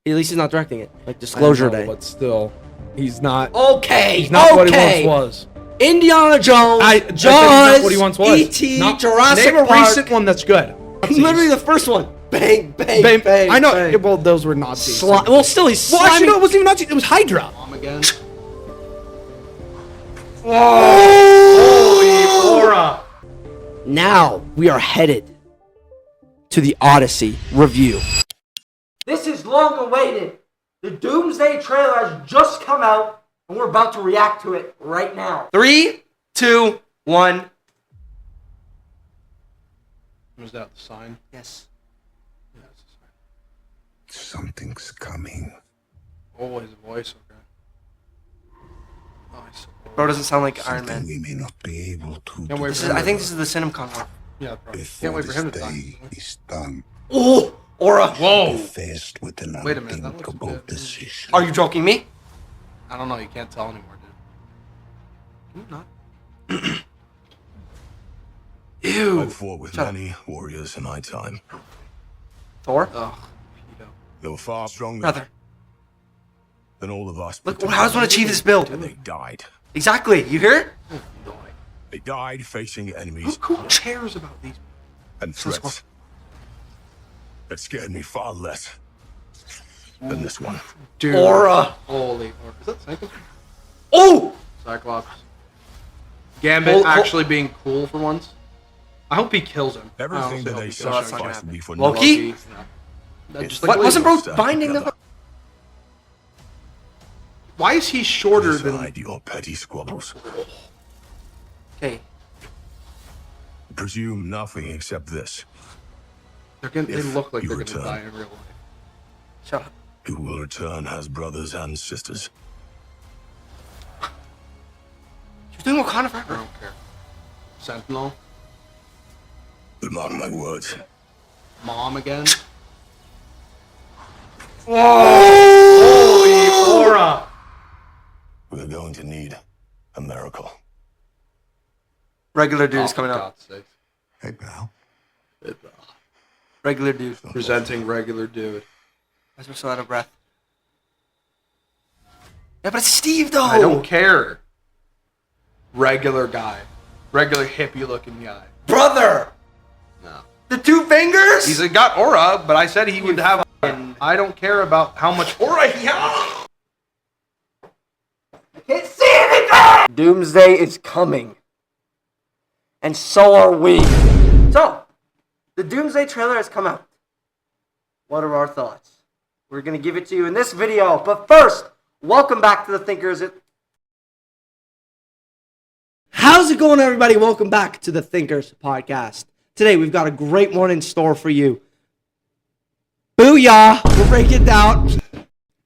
At least he's not directing it. Like Disclosure Day. But still, he's not. Okay. He's not what he once was. Indiana Jones. Jaws. Not What he once was. E.T. Jurassic Name a Park. recent one that's good. Literally the first one. Bang, bang, bang. I know. Bang. Well, those were Nazis. Well, still he's. Well, actually, no, it wasn't even Nazi. It was Hydra. Again. Holy aura! Now we are headed to the Odyssey review. This is long awaited. The Doomsday trailer has just come out, and we're about to react to it right now. 3, 2, 1. Was that the sign? Yes. Yeah, that's the sign. Something's coming. Always a voice, okay. Nice. Bro doesn't sound like Iron Something Man. we may not be able to. Can't wait for I think this is the CinemaCon one. Yeah, probably. Before Can't wait for him to this die. day is done. Oh, Aura. Whoa! Faced with an Wait a minute, that looks unthinkable good. decision. Are you joking me? I don't know, you can't tell anymore, dude. Can you not? Ew. I've fought with many warriors in my time. Thor? Ugh, Pedo. They were far stronger Brother. than all of us. Look, how does one achieve this build? And they died. Exactly. You hear it? They died facing enemies Who cares about these? and threats that scared me far less than this one. Dude. Aura. Holy. Is that Cyclops? Oh! Cyclops. Gambit Hold- actually being cool for once. I hope he kills him. Everything that they that's not gonna sacrificed happen. me for Loki? nothing. That just What, like, wasn't bro Stand binding together. the... why is he shorter than? Decide your petty squabbles. Okay. Presume nothing except this. They If look like you they're gonna return. die in real life. Shut up. Who will return as brothers and sisters. You're doing Wakanda I forever. don't care. Sentinel, But mark my words. Mom again. Holy aura. We're going to need a miracle. Regular dude Oh, is coming for up. God's sake. Hey, pal. Regular dude. Presenting regular dude. Why we're so out of breath? Yeah, but it's Steve though. I don't care. Regular guy. Regular hippie looking guy. Brother. No. The 2 fingers. He's got aura, but I said he would have. I don't care about how much aura he has. Can't see anything. Doomsday is coming, and so are we. So, the Doomsday trailer has come out. What are our thoughts? We're gonna give it to you in this video, but first, welcome back to the Thinkers. How's it going, everybody? Welcome back to the Thinkers podcast. Today, we've got a great one in store for you. Booyah! We'll break it down.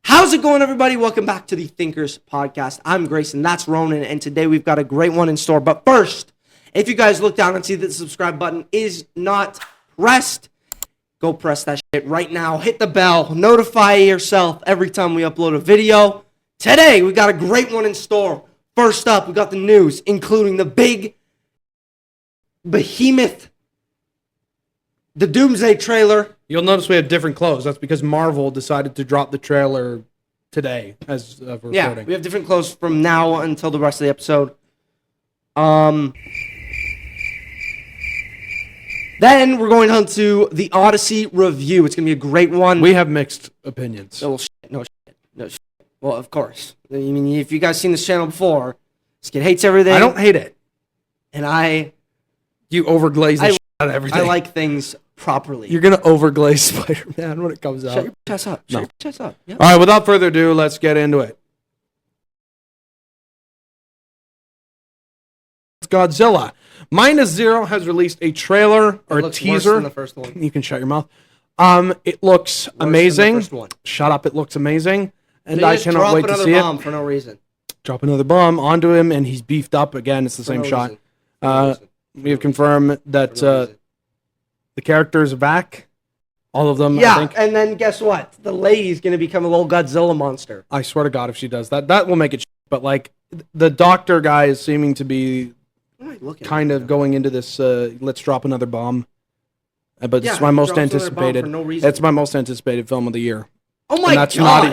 How's it going, everybody? Welcome back to the Thinkers podcast. I'm Grayson, that's Ronan, and today we've got a great one in store. But first, if you guys look down and see that the subscribe button is not pressed, go press that shit right now. Hit the bell. Notify yourself every time we upload a video. Today, we got a great one in store. First up, we got the news, including the big behemoth, the Doomsday trailer. You'll notice we have different clothes. That's because Marvel decided to drop the trailer today as of recording. Yeah, we have different clothes from now until the rest of the episode. Then we're going on to the Odyssey review. It's going to be a great one. We have mixed opinions. No shit, no shit, no shit. Well, of course. I mean, if you guys seen this channel before, this kid hates everything. I don't hate it. And I You overglaze the shit out of everything. I like things properly. You're gonna overglaze Spider-Man when it comes out. Shut your chest up. Shut No. your chest up. Yep. All right, without further ado, let's get into it. Godzilla. Minus Zero has released a trailer or It a looks worse teaser. than the first one. You can shut your mouth. It looks Worse than amazing. the first one. Shut up! It looks amazing, and They I just cannot drop wait to another see bomb it. for no reason. Drop another bomb onto him, and he's beefed up again. It's the For same no shot. reason. For no reason. We have confirmed that For no reason. the characters are back. All of them. I Yeah, think. and then guess what? The lady's gonna become a little Godzilla monster. I swear to God, if she does that, that will make it. But like, the doctor guy is seeming to be What am I looking at kind of now? going into this. Let's drop another bomb. But Yeah, it's my he most drops another bomb anticipated. for no reason. It's my most anticipated film of the year. Oh my And that's god!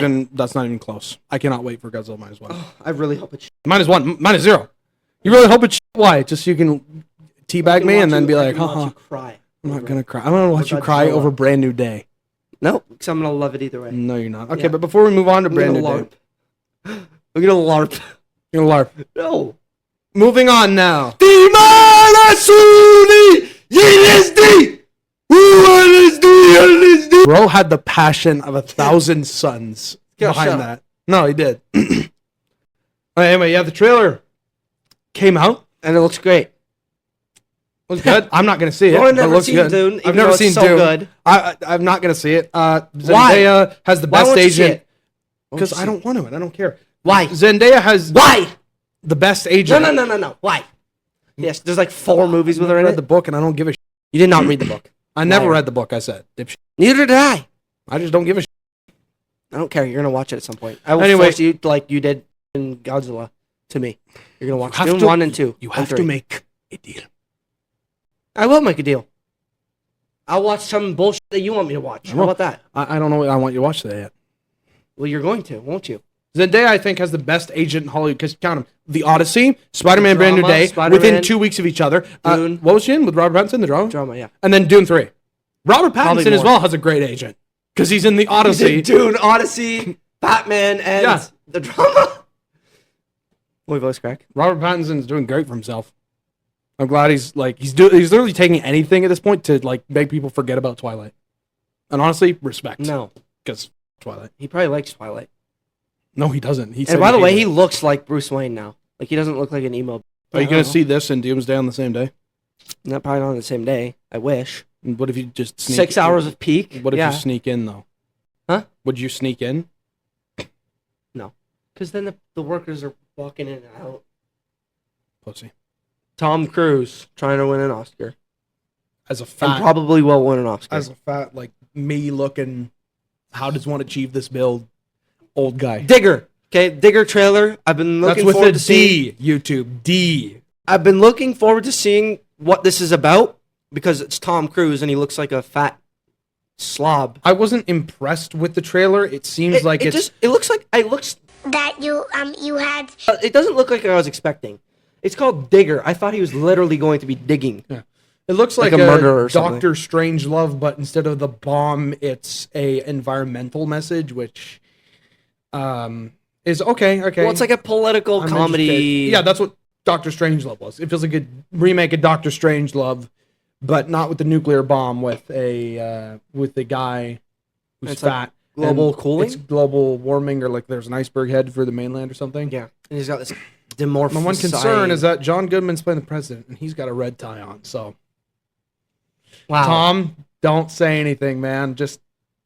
not even close. I cannot wait for Godzilla -1. I really hope it's. -1, -0. You really hope it's why? Just so you can teabag me and then be like, haha. Cry. I'm not gonna cry. I'm gonna watch you cry over Brand New Day. No, because I'm gonna love it either way. No, you're not. Okay, Yeah. but before we move on to I'm Brand gonna New Day, LARP. I'm gonna LARP. you're gonna LARP. No. Moving on now. Bro had the passion of 1,000 suns Yeah, behind shut that. No, he did. Anyway, yeah, the trailer came out. And it looks great. Was good. I'm not gonna see it. Well, I've but it never looks seen good. Dune, even I've never though it's seen so Dune. good. I'm not gonna see it. Zendaya has the Why best won't you see agent it? because I don't want to. I don't care. Why? Zendaya has Why? the best No, agent. no. Why? Yes, there's like 4 movies with her I in read it. the book and I don't give a shit. You did not read the book. I never Liar. read the book. I said, dipshit. Neither did I. I just don't give a shit. I don't care. You're gonna watch it at some point. I will Anyway. force you like you did in Godzilla to me. You're gonna watch have Dune to- 1 and 2. You and have to 3. make a deal. I will make a deal. I'll watch some bullshit that you want me to watch. How will. about that? I don't know what I want you to watch today yet. Well, you're going to, won't you? Zendaya, I think, has the best agent in Hollywood because count them: The Odyssey, Spider-Man: Brand New Drama, Day, Spider-Man, within 2 weeks of each other. Dune. What was she in with Robert Pattinson? The drama, Drama, yeah. and then Dune 3. Robert Probably Pattinson as more. well has a great agent because he's in the He's Odyssey. in Dune, Odyssey, Batman, and Yeah. the drama. My voice crack. Robert Pattinson's doing great for himself. I'm glad he's literally taking anything at this point to like make people forget about Twilight. And honestly, respect. No, Because Twilight. he probably likes Twilight. No, he doesn't. He And by the way, he hated it. looks like Bruce Wayne now. Like he doesn't look like an emo. Are you going to see this and Doomsday on the same day? Not probably not on the same day. I wish. And what if you just sneak 6 hours of peak. What if yeah. you sneak in though? Huh? Would you sneak in? No, because then the workers are walking in and out. Pussy. Tom Cruise trying to win an Oscar. As a And fat, probably will win an Oscar. as a fat like me looking, how does one achieve this build? Old guy. Digger. Okay, Digger trailer. I've been That's looking with forward a to seeing. D. YouTube D. I've been looking forward to seeing what this is about because it's Tom Cruise and he looks like a fat slob. I wasn't impressed with the trailer. It seems like it's it looks like that you had it doesn't look like I was expecting. It's called Digger. I thought he was literally going to be digging. It looks Like like, a a murderer or something. Doctor Strangelove, but instead of the bomb, it's a environmental message, which is okay. Well, it's like a political I'm comedy. interested. Yeah, that's what Doctor Strangelove was. It feels like a remake of Doctor Strangelove, but not with the nuclear bomb. With the guy who's It's like fat. global And cooling? It's global warming, or like there's an iceberg head for the mainland or something. Yeah, and he's got this dimorph. My one concern is that John Goodman's playing the president, and he's got a red tie on. So, wow. Tom, don't say anything, man. Just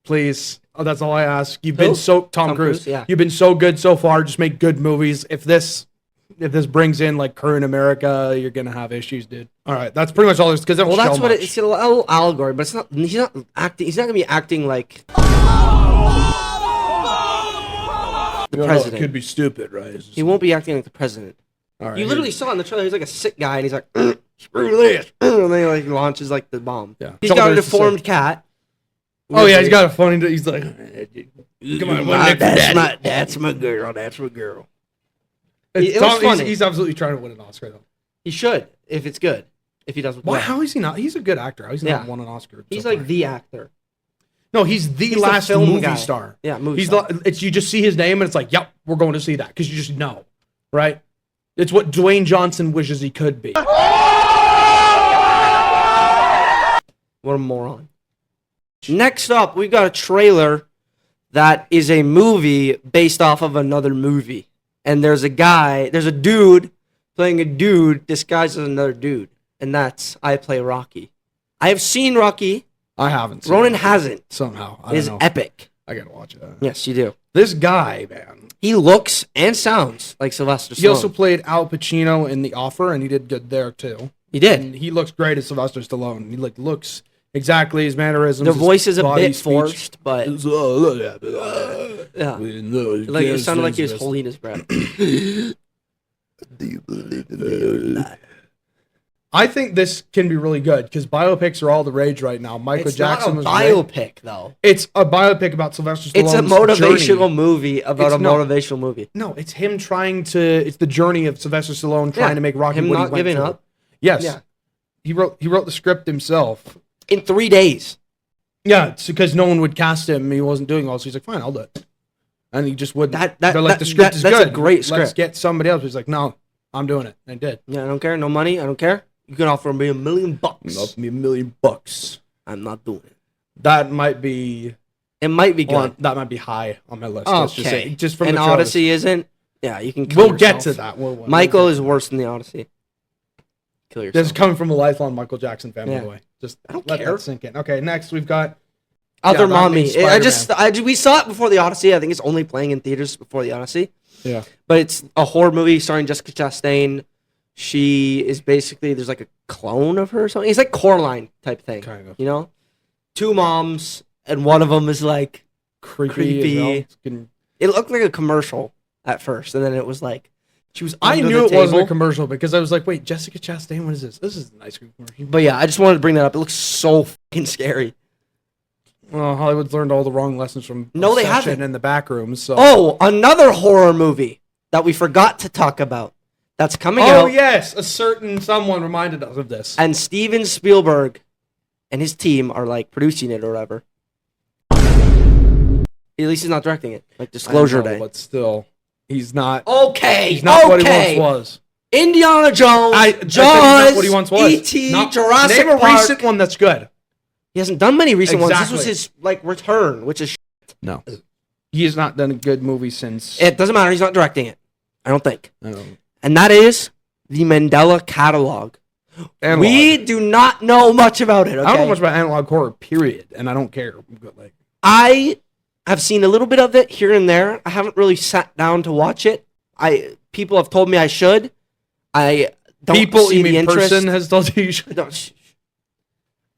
please. Oh, that's all I ask. You've Who? been so Tom Tom Cruise. Cruise, yeah. You've been so good so far. Just make good movies. If this brings in like current America, you're gonna have issues, dude. All right, that's pretty much all there's because Well, that's what it's a little allegory, but it's not. He's not acting. He's not gonna be acting like the president. It could be stupid, right? He won't be acting like the president. All right, You literally saw in the trailer he's like a sick guy, and he's like, "Screw this," and then he like launches like the bomb. Yeah. He's got a Shoulders to deformed cat. Oh yeah, he's got a funny. He's like, come on, one neck for daddy. That's my girl. That's my girl. It's It was Tom- funny. he's absolutely trying to win an Oscar though. He should if it's good. If he does Why? well. How is he not? He's a good actor. How is he Yeah. not won an Oscar? He's so like far? the actor. No, he's the He's the last film movie guy. star. Yeah, movie He's star. it's you just see his name and it's like, yep, we're going to see that because you just know, right? It's what Dwayne Johnson wishes he could be. What a moron. Next up, we've got a trailer that is a movie based off of another movie. And there's a dude playing a dude disguised as another dude. And that's I Play Rocky. I have seen Rocky. I haven't. Seen Ronan it hasn't. somehow. I It is don't know. epic. I gotta watch it. Yes, you do. This guy, man. He looks and sounds like Sylvester Stallone. He also played Al Pacino in The Offer, and he did good there too. He did. And he looks great as Sylvester Stallone. He like looks exactly his mannerisms. The his voice is a body bit speech. forced, but It's, yeah. Like it sounded like he was holding his breath. Do you believe in me or not? I think this can be really good because biopics are all the rage right now. Michael It's Jackson not was a great. biopic, though. It's a biopic about Sylvester Stallone's It's a motivational journey. movie about It's a motivational movie. No, it's him trying to. It's the journey of Sylvester Stallone trying to make Rocky him what not he went giving through. up. Yes, Yeah. He wrote the script himself. In 3 days. Yeah, it's because no one would cast him. He wasn't doing all, so he's like, fine, I'll do it. And he just wouldn't. They're like, the script is that's good. a great Let's script. get somebody else. He's like, no, I'm doing it. And I did. Yeah, I don't care. No money. I don't care. You can offer me $1 million. Love me $1 million. I'm not doing it. That might be. It might be good. That might be high on my list. Okay. Let's just say, just from and the trailers. Odyssey isn't. Yeah, you can kill We'll get yourself. to that. We'll Michael get is to worse than the Odyssey. Kill that. yourself. This is coming from a lifelong Michael Jackson fan, by Yeah. the way. Just I don't let care. that sink in. Okay, next we've got Other Yeah, that Mommy. means We saw it before the Odyssey. I think it's only playing in theaters before the Odyssey. yeah. But it's a horror movie starring Jessica Chastain. She is basically, there's like a clone of her or something. It's like Coraline type thing. Kind of. You know? 2 moms, and one of them is like, Creepy. as hell. It's getting- it looked like a commercial at first. And then it was like, she was I under knew the it wasn't a table. commercial because I was like, wait, Jessica Chastain, what is this? This is an ice cream commercial. But yeah, I just wanted to bring that up. It looks so fucking scary. Well, Hollywood's learned all the wrong lessons from No, they Obsession haven't. in the back rooms. So. Oh, another horror movie that we forgot to talk about. That's coming Oh, out. yes, a certain someone reminded us of this. And Steven Spielberg and his team are like producing it or whatever. At least he's not directing it. Like Disclosure I know, Day. but still, he's not. Okay, He's not what he okay. once was. Indiana Jones, I think he's Jaws, not what he once was. E.T., Not- Jurassic Name a Park. recent one that's good. He hasn't done many recent ones. This Exactly. was his like return, which is No, he has not done a good movie since. it doesn't matter. He's not directing it. I don't think. I don't know. And that is the Mandela Catalog. Analog. We do not know much about it. Okay? I don't know much about analog horror, period, and I don't care. But like, I have seen a little bit of it here and there. I haven't really sat down to watch it. People have told me I should. I don't people, see you the mean interest. person has told you should.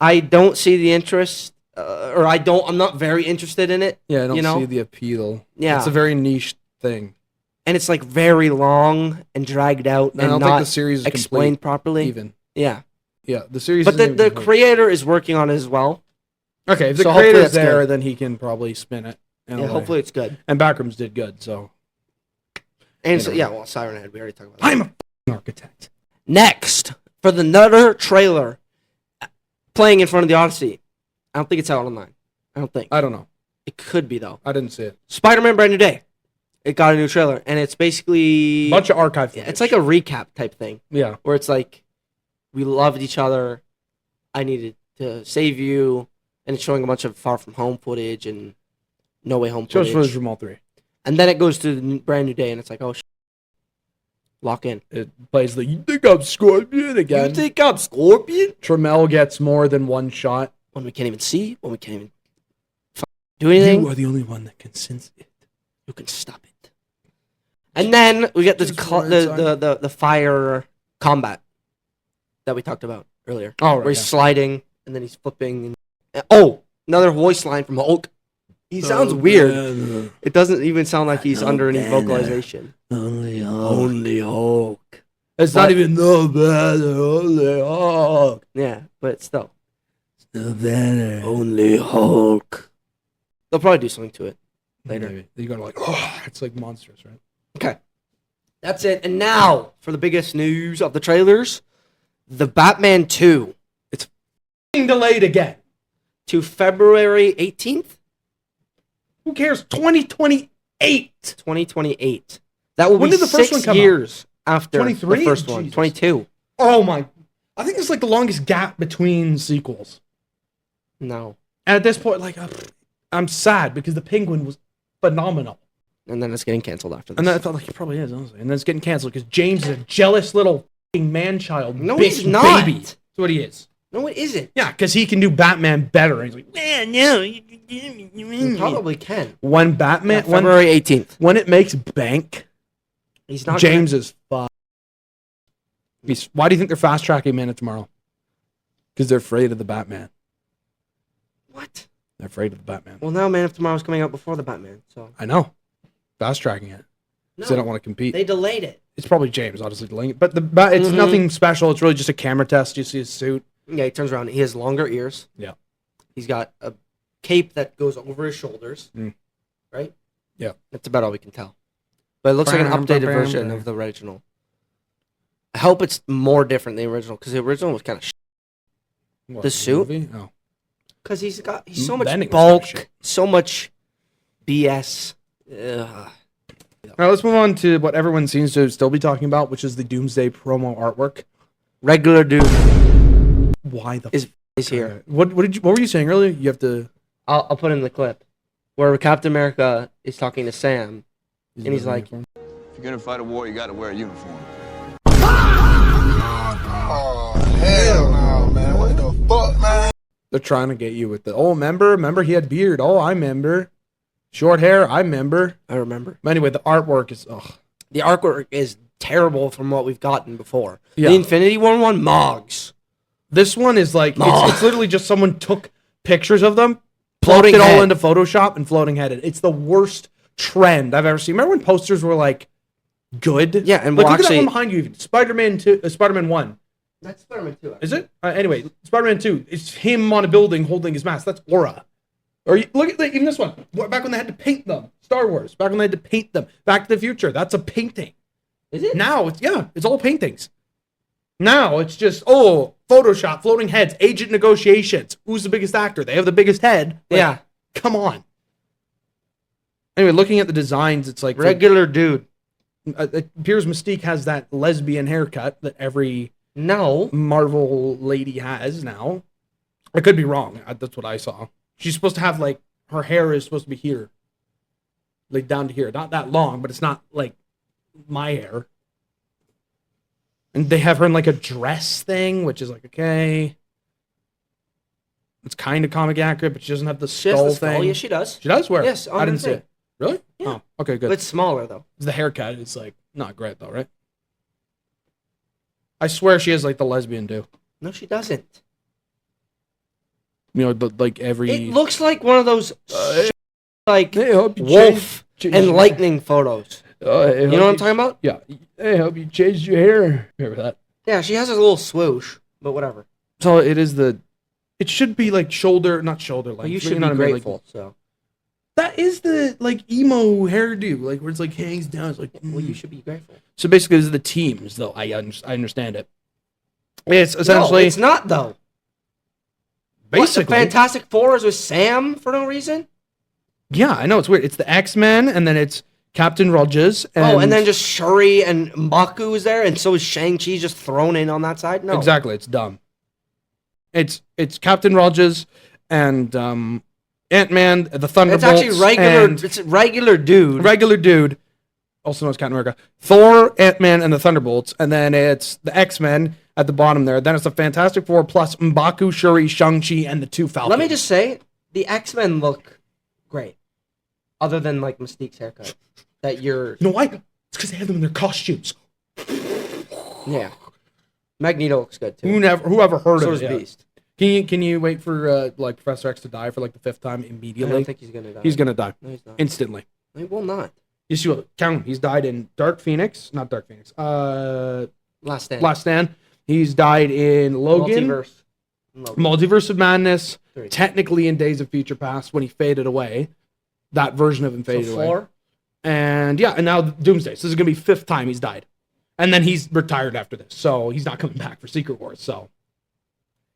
I don't see the interest, or I'm not very interested in it. Yeah, I don't You know? see the appeal. Yeah. It's a very niche thing. And it's like very long and dragged out I and don't not think the series is explained complete, properly. even. Yeah, Yeah, the series. but isn't the even complete. creator is working on it as well. Okay, if the So hopefully creator's that's there, good. then he can probably spin it. in a Yeah, way. hopefully it's good. And Backrooms did good, so And so, know. yeah, well, Siren Head, we already talked about that. I'm a f***ing architect. Next, for the Nutter trailer playing in front of the Odyssey. I don't think it's out online. I don't think. I don't know. It could be, though. I didn't see it. Spider-Man Brand New Day. It got a new trailer, and it's basically... Bunch of archive Yeah, footage. it's like a recap type thing, yeah. where it's like, we loved each other, I needed to save you, and it's showing a bunch of Far From Home footage and No Way Home Shows footage. footage from all three. And then it goes to the Brand New Day, and it's like, oh, lock in. It plays the "You think I'm Scorpion" again. You think I'm Scorpion? Trammell gets more than one shot. When we can't even see, when we can't even do anything, You are the only one that can sense it. you can stop it. And then we get this Just words on- the fire combat that we talked about earlier. Oh, Where he's sliding and then he's flipping. And, another voice line from Hulk. He sounds weird. It doesn't even sound like he's under any vocalization. Only Only Hulk. It's not even no better. Only Hulk. Yeah, but still. No better. Only Hulk. They'll probably do something to it later. Maybe. You're gonna like, oh, it's like monsters, right? Okay. That's it. And now for the biggest news of the trailers, the Batman 2 Delayed again. to February 18th, Who cares? 2028. 2028. That will When be did the first 6 one come out? years after 23? the first one. Jesus. 22. Oh my! I think it's like the longest gap between sequels. No. And at this point, like, I'm sad because the Penguin was phenomenal. And then it's getting canceled after this. And then I thought, like, it probably is, honestly. And then it's getting canceled because James is a jealous little f***ing man-child. No, bitch he's not. Baby. That's what he is. No, it isn't. Yeah, because he can do Batman better. And he's like, man, no. He probably can. When Batman, Yeah, February 18th. when it makes bank, He's not James is fucked. Why do you think they're fast-tracking Man of Tomorrow? Because they're afraid of the Batman. What? They're afraid of the Batman. Well, now Man of Tomorrow's coming out before the Batman, so. I know. Fast-tracking it. because they don't want to compete. They delayed it. It's probably James, honestly, delaying it. But it's nothing special. It's really just a camera test. You see his suit. Yeah, he turns around. He has longer ears. Yeah. He's got a cape that goes over his shoulders. Right? Yeah. That's about all we can tell. But it looks like an updated version of the original. I hope it's more different than the original, because the original was kind of What, the suit? movie? Oh. Because he's so much Then it was bulk, kinda shit. so much BS. Ugh. All right, let's move on to what everyone seems to still be talking about, which is the Doomsday promo artwork. Regular dude Why the is here. What were you saying earlier? You have to. I'll put in the clip where Captain America is talking to Sam, and he's like, If you're gonna fight a war, you gotta wear a uniform. Oh, hell no, man. What the fuck, man? They're trying to get you with the. Oh, remember he had beard. Oh, I remember. Short hair. I remember. I remember. But anyway, the artwork is. Ugh. The artwork is terrible from what we've gotten before. Yeah. The Infinity War one, Mogs. This one is like it's literally just someone took pictures of them, Floating plugged it all head. into Photoshop, and floating headed. It's the worst trend I've ever seen. Remember when posters were like good? Yeah, and like, well, look at that actually- one behind you. Even Spider-Man 2, Spider-Man 1. That's Spider-Man 2. Is it? Anyway, Spider-Man 2. It's him on a building holding his mask. That's Aura. Or look at even this one. Back when they had to paint them. Star Wars. Back when they had to paint them. Back to the Future. That's a painting. Is it? Now it's all paintings. Now it's just Photoshop, floating heads, agent negotiations. Who's the biggest actor? They have the biggest head. Like, Yeah. come on. Anyway, looking at the designs, it's like Regular dude. it appears Mystique has that lesbian haircut that every No. Marvel lady has now. I could be wrong. That's what I saw. She's supposed to have like her hair is supposed to be here, like down to here. Not that long, but it's not like my hair. And they have her in like a dress thing, which is like okay. It's kind of comic accurate, but she doesn't have the She has skull the skull. thing. Yes, she does. She does wear. Yes, it. on I didn't her see thing. it. Really? Yeah. Oh, okay, good. But it's smaller, though. The haircut is like not great though, right? I swear she has like the lesbian do. No, she doesn't. You know, like every. It looks like one of those, like, Hey, I hope you wolf change and your- lightning photos. I You hope know what I'm talking about? Yeah. Hey, I hope you changed your hair. Remember that? Yeah, she has a little swoosh, but whatever. So it is the. It should be like not shoulder length. Well, you but should know be what I mean, grateful, Like, so. that is the like emo hairdo, like where it's like hangs down. It's like. Well, you should be grateful. So basically, this is the teams, though. I understand it. It's essentially No, it's not, though. basically. What, the Fantastic Four is with Sam for no reason? Yeah, I know it's weird. It's the X-Men, and then it's Captain Rogers. And then just Shuri and Mbaku is there, and so is Shang-Chi just thrown in on that side? No. Exactly, it's dumb. It's Captain Rogers and Ant-Man, the Thunderbolts. It's actually regular. and It's a regular dude. regular dude, also known as Captain America. Thor, Ant-Man, and the Thunderbolts, and then it's the X-Men at the bottom there. Then it's the Fantastic Four plus Mbaku, Shuri, Shang-Chi, and the two Falcons. Let me just say, the X-Men look great, other than like Mystique's haircut. That you're, You know why? It's because they have them in their costumes. yeah. Magneto looks good too. Whoever heard So of is it? Yeah. Beast. Can you wait for like Professor X to die for like the 5th time I immediately? don't think he's gonna die. He's gonna die No, he's not. instantly. He will not. Yes, you will. Count him. He's died in Dark Phoenix, not Dark Phoenix. Last stand. Last Stand. He's died in Logan, Multiverse. Multiverse of Madness. 3. Technically in Days of Future Past when he faded away. That version of him So faded away. 4. And yeah, and now Doomsday. So this is gonna be 5th time he's died, and then he's retired after this, so he's not coming back for Secret Wars. So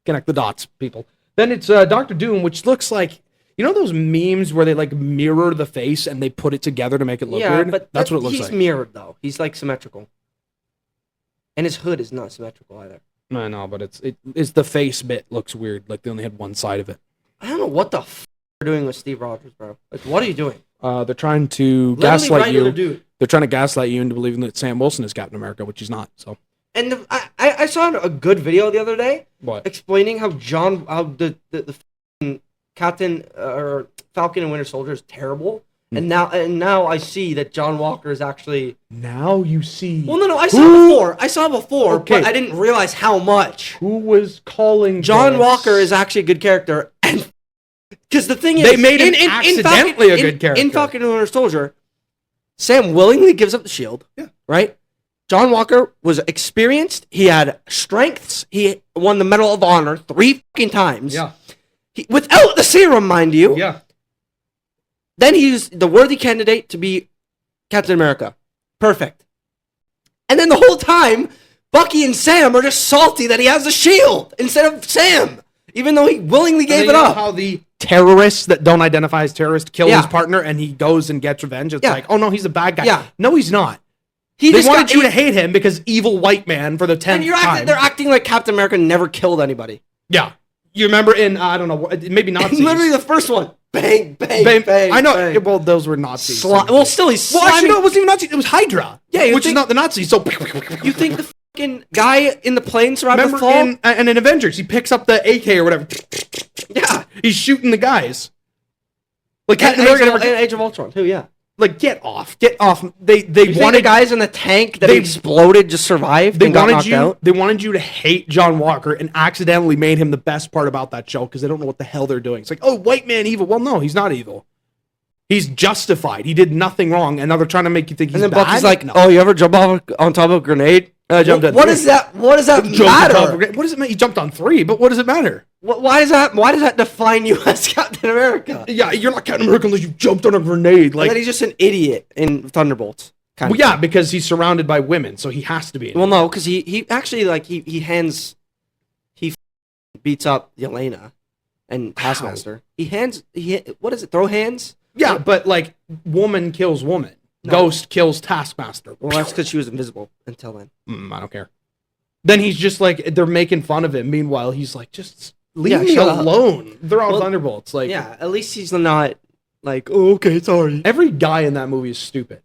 connect the dots, people. Then it's Doctor Doom, which looks like those memes where they like mirror the face and they put it together to make it look Yeah, weird. but That's what it looks he's like. mirrored though. He's like symmetrical, and his hood is not symmetrical either. I know, but it's the face bit looks weird. Like they only had one side of it. I don't know what the they're doing with Steve Rogers, bro. Like, what are you doing? They're trying to Literally gaslight regular you. dude. They're trying to gaslight you into believing that Sam Wilson is Captain America, which he's not. So And I saw a good video the other day what? explaining how the f***ing Captain or Falcon and Winter Soldier is terrible, and now I see that John Walker is actually. Now you see. Well, no, I saw before, Okay. but I didn't realize how much. Who was calling John this? Walker is actually a good character, and because the thing is, They made him accidentally a good character. in Falcon and Winter Soldier. Sam willingly gives up the shield. Yeah. Right? John Walker was experienced. He had strengths. He won the Medal of Honor 3 fucking times. Yeah. Without the serum, mind you. Yeah. Then he's the worthy candidate to be Captain America. Perfect. And then the whole time, Bucky and Sam are just salty that he has the shield instead of Sam, even though he willingly gave it up. How the terrorists that don't identify as terrorists kill Yeah. his partner and he goes and gets revenge. It's Yeah. like, oh no, he's a bad guy. Yeah. No, he's not. He They just wanted got- you to hate him because evil white man for the 10th time. They're acting like Captain America never killed anybody. Yeah. You remember in, I don't know, maybe Nazis. Literally the first one. Bang, bang, bang. I know. bang. Well, those were Nazis. Well, still, he's Well, actually, slamming- no, it wasn't even Nazis. It was Hydra. Yeah, you which is think- not the Nazis. So You think the fucking guy in the plane survived remember the fall? in Avengers, he picks up the AK or whatever. Yeah. He's shooting the guys. Like And Captain America never, Age of Ultron, too, yeah. like get off. They You think wanted the guys in the tank that they- exploded just survived They and got wanted knocked you. out? They wanted you to hate John Walker and accidentally made him the best part about that show because they don't know what the hell they're doing. It's like, oh, white man evil. Well, no, he's not evil. He's justified. He did nothing wrong, and now they're trying to make you think he's And then bad. Bucky's like, No. "Oh, you ever jump off on top of a grenade?" I jumped in. What is that? What does that Jumped on top of matter? a grenade. What does it mean? He jumped on 3, but what does it matter? Why does that? Why does that define you as Captain America? Yeah, you're not Captain America unless you jumped on a grenade. And Like, then he's just an idiot in Thunderbolts. Kind well, yeah, because he's surrounded by women, so he has to be. Well, no, because he actually like he beats up Yelena and Taskmaster. What is it? Throw hands? Yeah, but like, woman kills woman. No. Ghost kills Taskmaster. Well, that's because she was invisible until then. I don't care. Then he's just like, they're making fun of him. Meanwhile, he's like, just leave me shut up. alone. They're all Well, Thunderbolts. Like, Yeah, at least he's not like, oh, okay, sorry. every guy in that movie is stupid.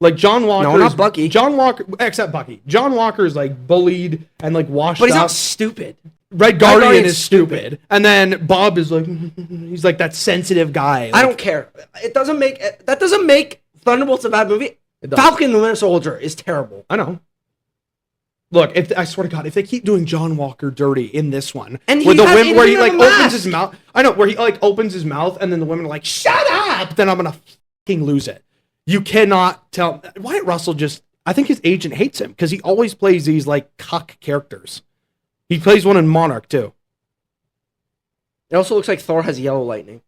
Like John Walker. No, not Bucky. John Walker, except Bucky. John Walker is like bullied and like washed But he's up. not stupid. Red Guardian Guardian's is stupid. And then Bob is like, he's like that sensitive guy. I Like, don't care. That doesn't make Thunderbolts a bad movie. It does. Falcon and the Winter Soldier is terrible. I know. Look, I swear to God, if they keep doing John Walker dirty in this one, And where he the has- women, where he he like doesn't have a opens mask. his mouth, I know where he like opens his mouth, and then the women are like, "Shut up!" Then I'm gonna fucking lose it. You cannot tell. Wyatt Russell just, I think his agent hates him because he always plays these like cuck characters. He plays one in Monarch too. It also looks like Thor has yellow lightning.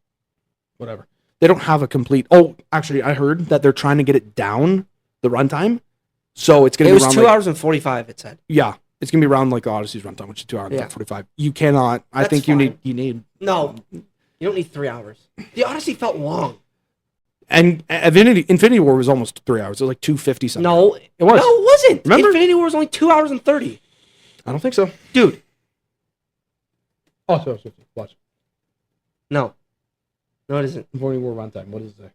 Whatever. They don't have a complete. Oh, actually, I heard that they're trying to get it down the runtime, so it's gonna It be was around 2 like, hours and 45. It said. Yeah, it's gonna be around like the Odyssey's runtime, which is 2 hours Yeah. and 45. You cannot. I That's think fine. you need. No, you don't need 3 hours. The Odyssey felt long. And Infinity War was almost 3 hours. It was like 250 something. No, It was. No, it wasn't. Remember? Infinity War was only 2 hours and 30. I don't think so. Dude, Oh, sorry. Watch. no, it isn't. Infinity War runtime. What does it say?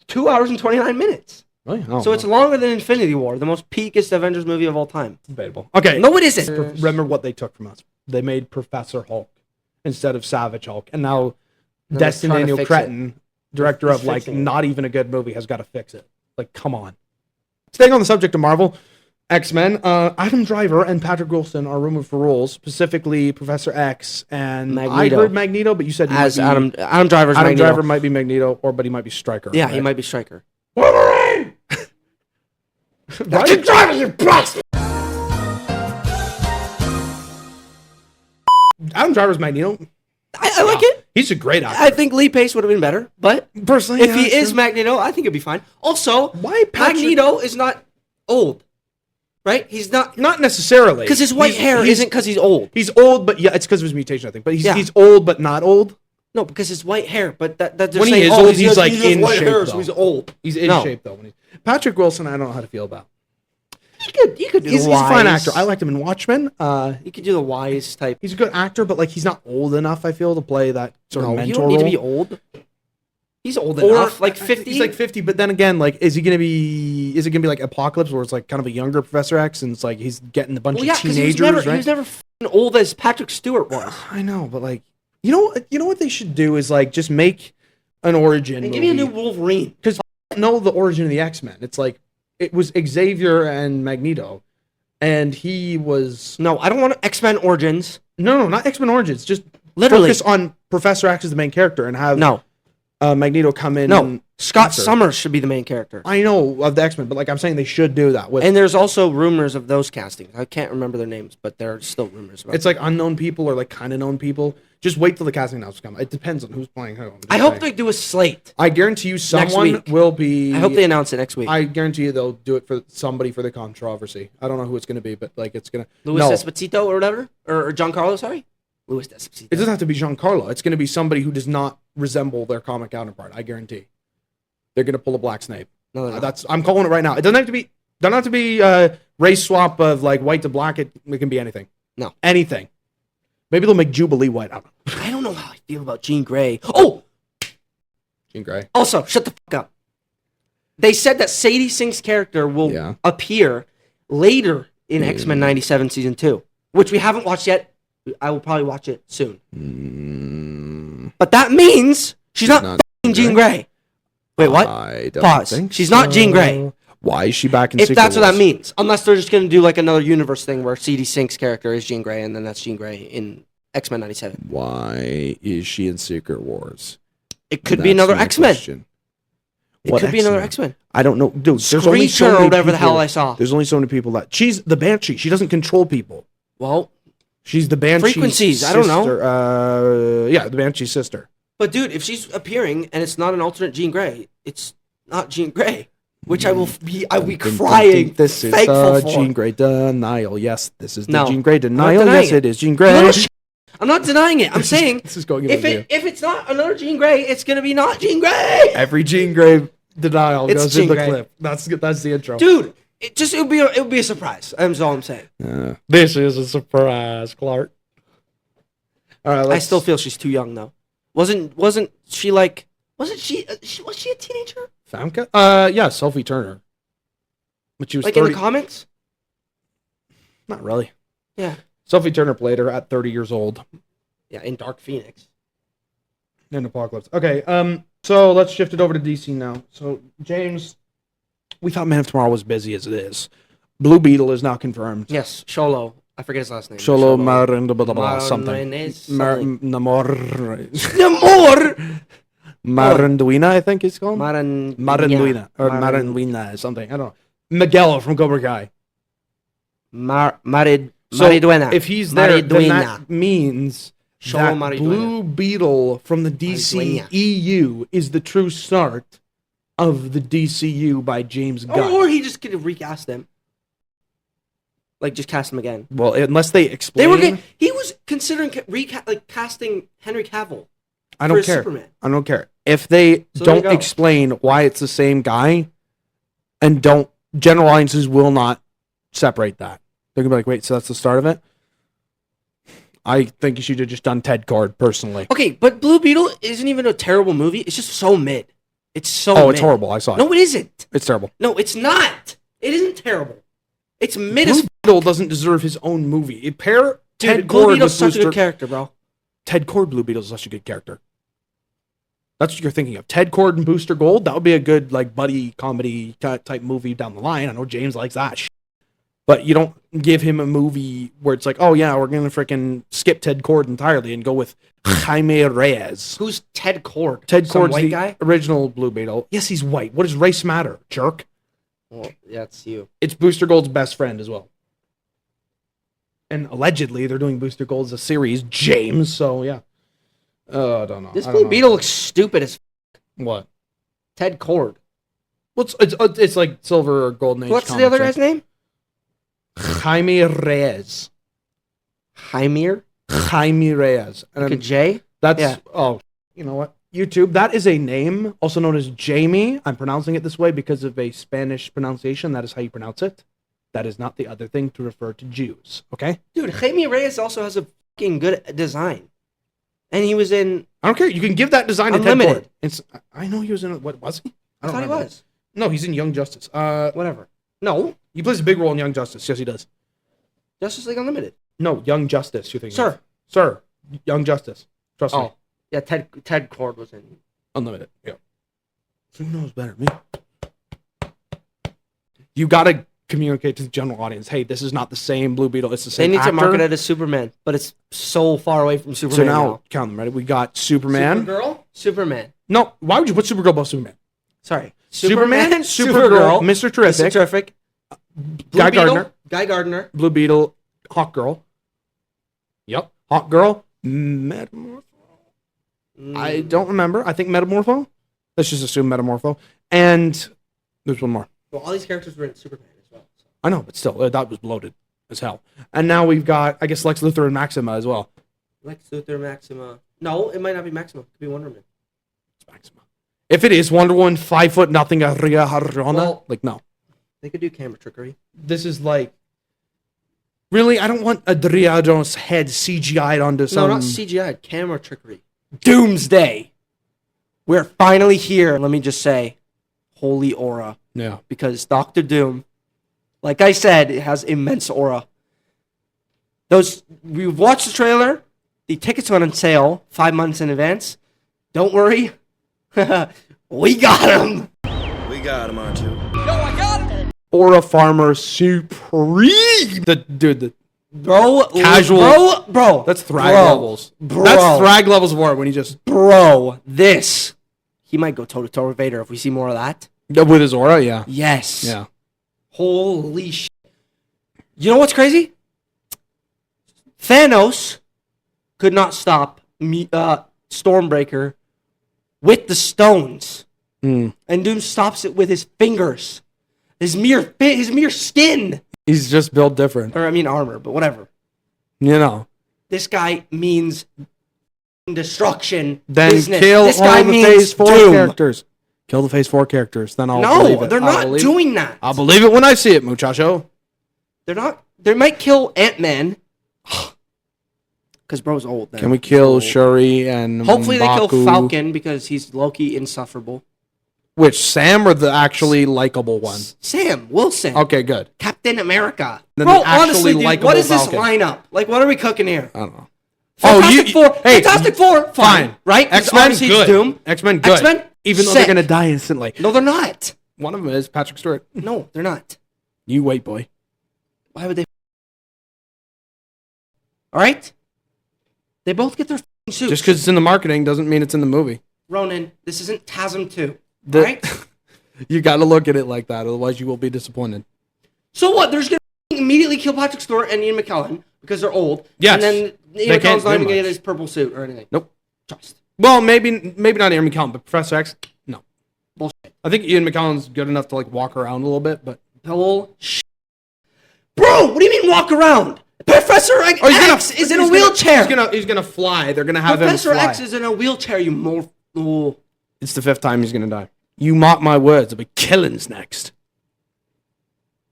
2 hours and 29 minutes. Really? Oh, So it's longer than Infinity War, the most peakest Avengers movie of all time. debatable. Okay. No, it isn't. Remember what they took from us. They made Professor Hulk instead of Savage Hulk, and now they're Destin trying to Daniel fix Cretton, director He's of like fixing it. not even a good movie, has got to fix it. Like, come on. Staying on the subject of Marvel, X-Men, Adam Driver and Patrick Wilson are rumored for roles, specifically Professor X and Magneto. I heard Magneto, but you said he As might be, Adam Driver's Adam Magneto. Driver might be Magneto, but he might be Stryker. Yeah, right? he might be Stryker. Wolverine. Adam Driver, you bastard! Adam Driver's Magneto. I like it. He's a great actor. I think Lee Pace would have been better, but Personally, if yeah, he that's is true. Magneto, I think it'd be fine. Also, Why Patrick- Magneto is not old, right? He's not Not necessarily, because his white hair isn't because he's old. He's old, but yeah, it's because of his mutation, I think. But Yeah. he's old, but not old. No, because his white hair. But that they're When he saying, is oh, old, he's like has in white shape, hair, though. so he's old. He's in No. shape though. Patrick Wilson, I don't know how to feel about. You could do He's the a fine wise. actor. I liked him in Watchmen. You could do the wise type. He's a good actor, but like he's not old enough. I feel to play that sort of No, mentor you don't need to be role. old. He's old Or enough, like 50. He's like 50, but then again, like, is it gonna be like Apocalypse, where it's like kind of a younger Professor X, and it's like he's getting a bunch well, yeah, of because teenagers, he right? was never f***ing old as Patrick Stewart was. I know, but like, you know what they should do is like just make an origin. And give me a new movie. Wolverine. Because I don't know the origin of the X-Men. It's like it was Xavier and Magneto, and he was No, I don't want X-Men Origins. no, not X-Men Origins. Just Literally. focus on Professor X as the main character and have No. Magneto come in. No. and Scott After. Summers should be the main character. I know of the X-Men, but like I'm saying, they should do that. With And there's also rumors of those castings. I can't remember their names, but there are still rumors about it's like unknown people or like kind of known people. Just wait till the casting announcements come. It depends on who's playing who. I hope they do a slate. I guarantee you someone week. will be. I hope they announce it next week. I guarantee you they'll do it for somebody for the controversy. I don't know who it's going to be, but like it's going to. Louis Despacito or whatever? Or Giancarlo, sorry? Louis Despacito. It doesn't have to be Giancarlo. It's going to be somebody who does not resemble their comic counterpart. I guarantee. They're going to pull a Black Snape. No. I'm calling it right now. It doesn't have to be. Doesn't have to be race swap of like white to black. It can be anything. No. Anything. Maybe they'll make Jubilee white. I don't know how I feel about Jean Grey. Oh! Jean Grey. Also, shut the fuck up. They said that Sadie Sink's character will appear later in X-Men 97 Season 2, which we haven't watched yet. I will probably watch it soon. But that means she's not fucking Jean Grey. Wait, what? I don't Pause. think She's not Jean Grey. Why is she back in If Secret that's what Wars? that means. Unless they're just going to do like another universe thing where Sadie Sink's character is Jean Grey and then that's Jean Grey in X-Men 97. Why is she in Secret Wars? It could be another X-Men. It What could be another X-Men? X-Men. I don't know. Dude, there's only so Screecher or many whatever the people- hell I saw. There's only so many people that... She's the Banshee. She doesn't control people. Well, She's the Banshee's Frequencies, I don't know. sister. Yeah, the Banshee's sister. but dude, if she's appearing and it's not an alternate Jean Grey, it's not Jean Grey. Which I'll be crying. This is thankful for. Jean Grey denial. Yes, this is the No, Jean Grey I'm not denial. denying Yes, it. it is Jean Grey. No, I'm not denying it. I'm saying This is going in if a it's not another Jean Grey, it's gonna be not Jean Grey. Every Jean Grey denial It's goes Jean in the Grey. clip. That's the intro. Dude, it would be a surprise. That's all I'm saying. This is a surprise, Clark. All right, I still feel she's too young though. Wasn't she like? Was she a teenager? Famke? Yeah, Sophie Turner. But she was Like 30. in the comics? Not really. Yeah. Sophie Turner played her at 30 years old Yeah, in Dark Phoenix. in Apocalypse. Okay, so let's shift it over to DC now. So, James, we thought Man of Tomorrow was busy as it is. Blue Beetle is now confirmed. Yes, Sholo. I forget his last name. Solo Maranduina something. Namor. Maranduina, I think it's called. Maranduina. Maranduina, something. I don't know. Miguel from Cobra Kai. Mariduena. If he's there, then Mariduena. that means Solo that Mariduena. Blue Beetle from the DCEU is the true start of the DCU by James Gunn. Or he just could have recast them. Like, just cast him again. Well, unless they explain. He was considering casting Henry Cavill. I don't for care. Superman. I don't care. If they So there you don't go. explain why it's the same guy and don't, general audiences will not separate that. They're going to be like, wait, so that's the start of it? I think you should have just done Ted Kord, personally. Okay, but Blue Beetle isn't even a terrible movie. It's just so mid. It's so mid. Oh, it's horrible. I saw it. No, it isn't. It's terrible. No, it's not. It isn't terrible. It's mid Blue as Beetle doesn't deserve his own movie. Pair Dude, Ted Blue Kord Beetle's with such a Booster. good character, bro. Ted Kord Blue Beetle is such a good character. That's what you're thinking of. Ted Kord and Booster Gold. That would be a good like buddy comedy type movie down the line. I know James likes that. But you don't give him a movie where it's like, oh yeah, we're gonna freaking skip Ted Kord entirely and go with Jaime Reyes. Who's Ted Kord? Ted Some Kord's white the guy? original Blue Beetle. Yes, he's white. What does race matter, jerk? Well, yeah, it's you. It's Booster Gold's best friend as well. And allegedly, they're doing Booster Gold as a series, James. So yeah. I don't know. This I don't Blue know. Beetle looks stupid as What? Ted Kord. Well, it's like Silver or Golden Age. What's the comics, other right? guy's name? Jaime Reyes. Jaime? Jaime Reyes. And Like a J? that's Yeah. oh, you know what? YouTube. That is a name, also known as Jamie. I'm pronouncing it this way because of a Spanish pronunciation. That is how you pronounce it. That is not the other thing to refer to Jews. Okay. Dude, Jaime Reyes also has a fucking good design. And he was in... I don't care. You can give that design to Ted Unlimited. Ford. It's. I know he was in. What was he? I don't thought he remember. was. No, he's in Young Justice. Whatever. No. He plays a big role in Young Justice. Yes, he does. Justice League Unlimited. No, Young Justice. You think? Sir. Sir, Young Justice. Trust me. Oh. Yeah, Ted Kord was in... Unlimited. Yeah. So who knows better? Me. You gotta communicate to the general audience. Hey, this is not the same Blue Beetle. It's the They same. need to actor. market it as Superman, but it's so far away from Superman So now count them. Ready? We got Superman. Supergirl? Superman. No, why would you put Supergirl above Superman? Sorry. Superman, Supergirl, Mr. Terrific, Mr. Terrific, Guy Gardner, Guy Gardner, Blue Beetle, Hawk Girl. Yep, Hawk Girl, Metamorpho. I don't remember. I think Metamorpho. Let's just assume Metamorpho. And there's one more. Well, all these characters were in Superman as well. So. I know, but still, that was bloated as hell. And now we've got, I guess, Lex Luthor and Maxima as well. Lex Luthor, Maxima. No, it might not be Maxima. It could be Wonder Man. It's Maxima. If it is Wonder Woman, 5 foot nothing, Well- like, no. They could do camera trickery. This is like, really, I don't want Adriano's head CGI'd onto some... No, not CGI. Camera trickery. Doomsday. We're finally here. Let me just say, holy aura. Yeah. Because Doctor Doom, like I said, it has immense aura. We've watched the trailer. The tickets went on sale 5 months in advance. Don't worry. We got him. We got him, aren't you? Aura Farmer Supreme. The Bro. Casual. Bro. that's thrag bro, levels. Bro. That's thrag levels of aura when he just... Bro. This. He might go toe-to-toe with Vader if we see more of that. With his aura, yeah. Yes. Yeah. Holy shit. You know what's crazy? Thanos could not stop Stormbreaker with the stones. Mm. And Doom stops it with his fingers. His mere skin. He's just built different. Or, I mean, armor, but whatever. You know. This guy means destruction. Then business. kill this all guy the means Phase 4 doom. characters. Kill the Phase 4 characters. Then I'll believe No, it. they're I'll not believe doing it. that. I'll believe it when I see it, muchacho. They're not. They might kill Ant-Man. Because bro's old then. Can we kill Old. Shuri and Hopefully they kill M'Baku? Falcon because he's low-key insufferable. Which, Sam or the actually likable one? Sam Wilson. Okay, good. Captain America. Then Bro, the actually honestly, dude, likable what is this Falcon. lineup? Like, what are we cooking here? I don't know. Fantastic Four. Hey, Fantastic Four. Fine. Right? 'Cause X-Men, obviously it's good. Doom. X-Men, good. X-Men, Even though sick. they're going to die instantly. No, they're not. One of them is Patrick Stewart. No, they're not. You wait, boy. Why would they? All right? They both get their f***ing suits. Just because it's in the marketing doesn't mean it's in the movie. Ronan, this isn't TASM 2. The- All right? You got to look at it like that, otherwise you will be disappointed. So what? They're just going to immediately kill Patrick Stewart and Ian McKellen because they're old. Yes. And then Ian They can't McKellen's not do even going to much. get his purple suit or anything. Nope. Trust. Well, maybe not Ian McKellen, but Professor X, no. Bullshit. I think Ian McKellen's good enough to like walk around a little bit, but Bullshit. Bro, what do you mean walk around? Professor X is in a wheelchair. He's gonna fly. They're gonna have Professor him fly. X is in a wheelchair, you more fool. It's the 5th time he's gonna die. You mock my words. There'll be killings next.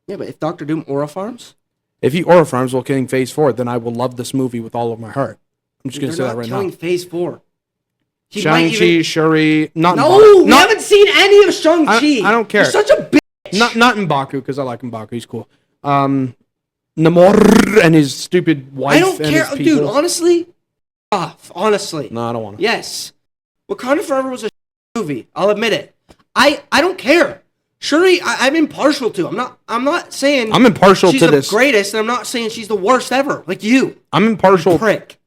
Yeah, but if Doctor Doom aura farms, If he aura farms while killing Phase 4, then I will love this movie with all of my heart. I'm just gonna say they're that not right killing now. Phase 4. He might Shang-Chi, even... Shuri, not No, M'Baku. we Not- haven't seen any of Shang-Chi. I don't care. You're such a bitch. Not M'Baku, because I like M'Baku. He's cool. Namor and his stupid wife. I don't and care, his people. dude. Honestly, honestly, No, I don't want to. yes. Wakanda Forever was a movie. I'll admit it. I don't care. Shuri, I'm impartial to. I'm not saying I'm impartial she's to the this. greatest, and I'm not saying she's the worst ever. Like you, I'm impartial. prick.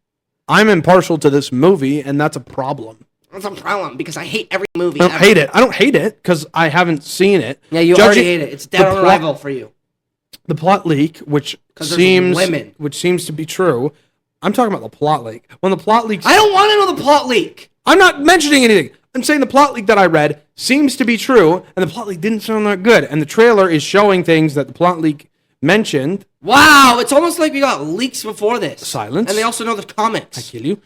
I'm impartial to this movie, and that's a problem. That's a problem because I hate every movie. I don't hate it. I don't hate it because I haven't seen it. Yeah, you Judging already hate it. It's dead the on plot- arrival for you. The plot leak, which 'Cause there's seems women. which seems to be true. I'm talking about the plot leak. When the plot leaks, I don't want to know the plot leak. I'm not mentioning anything. I'm saying the plot leak that I read seems to be true, and the plot leak didn't sound that good. And the trailer is showing things that the plot leak mentioned. Wow, it's almost like we got leaks before this. Silence. And they also know the comics. Kill you.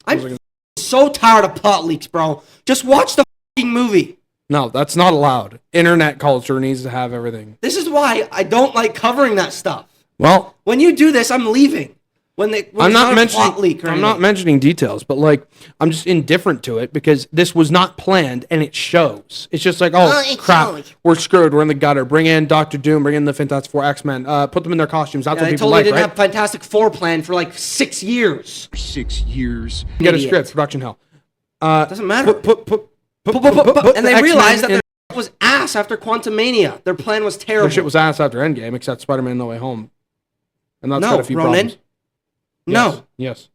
I'm so tired of plot leaks, bro. Just watch the fucking movie. No, that's not allowed. Internet culture needs to have everything. This is why I don't like covering that stuff. Well, When you do this, I'm leaving. When I'm not a mentioning. plot leak or I'm not anything. mentioning details, but like I'm just indifferent to it because this was not planned and it shows. It's just like, oh it crap, shows. we're screwed. We're in the gutter. Bring in Doctor Doom. Bring in the Fantastic Four, X-Men. Put them in their costumes. That's Yeah, what they people totally like, didn't right? have Fantastic Four plan for like 6 years. 6 years. Get a Idiot. script, production hell. Doesn't matter. Put And they the realized that X-Men their was ass after Quantumania. Their plan was terrible. their shit was ass after Endgame, except Spider-Man: No Way Home, and that's No, got a few Ronan. problems. No. Yes.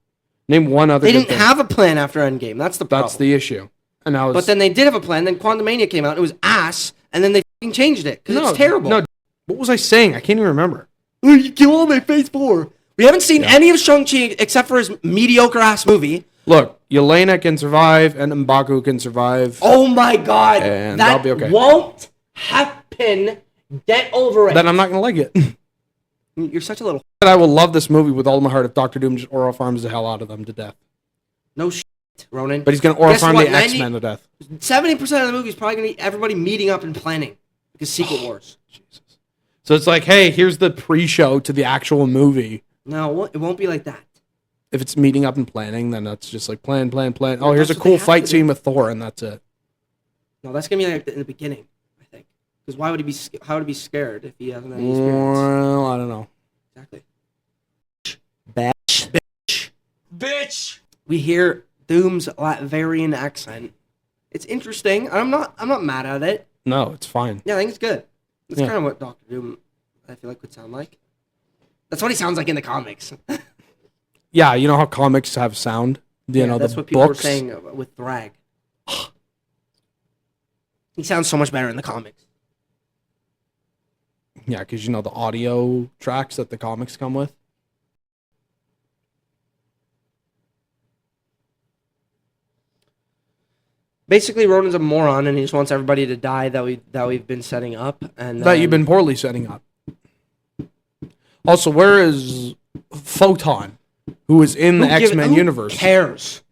Name one other. They good didn't thing. have a plan after Endgame. That's the problem. That's the issue. And I was, But then they did have a plan. Then Quantumania came out. It was ass. And then they fucking changed it because it's terrible. No, what was I saying? I can't even remember. Oh, you kill all my Phase 4. We haven't seen any of Shang-Chi except for his mediocre-ass movie. Look, Yelena can survive and M'Baku can survive. Oh my god. And that that'll be okay. won't happen. Get over it. Then I'm not going to like it. You're such a little... I will love this movie with all my heart if Doctor Doom just aura farms the hell out of them to death. No shit, Ronan. But he's going to aura Guess farm what? the X-Men to death. 70% of the movie is probably going to be everybody meeting up and planning. Because Secret Wars. Jesus. So it's like, hey, here's the pre-show to the actual movie. No, it won't be like that. If it's meeting up and planning, then that's just like plan. Oh, here's That's a what cool they have fight to scene do. with Thor, and that's it. No, that's going to be like in the beginning, I think. Because why would he be... How would he be scared if he hasn't had any experience? Well, I don't know. Exactly. Bitch! We hear Doom's Latvian accent. It's interesting. I'm not mad at it. No, it's fine. Yeah, I think it's good. That's Yeah. kind of what Doctor Doom, I feel like, would sound like. That's what he sounds like in the comics. Yeah, you know how comics have sound? You know, that's the what people books. were saying with Thrag. He sounds so much better in the comics. Yeah, because you know the audio tracks that the comics come with. Basically, Ronan's a moron, and he just wants everybody to die that we've been setting up, and That you've been poorly setting up. Also, where is Photon, who is in the X-Men universe? Who cares?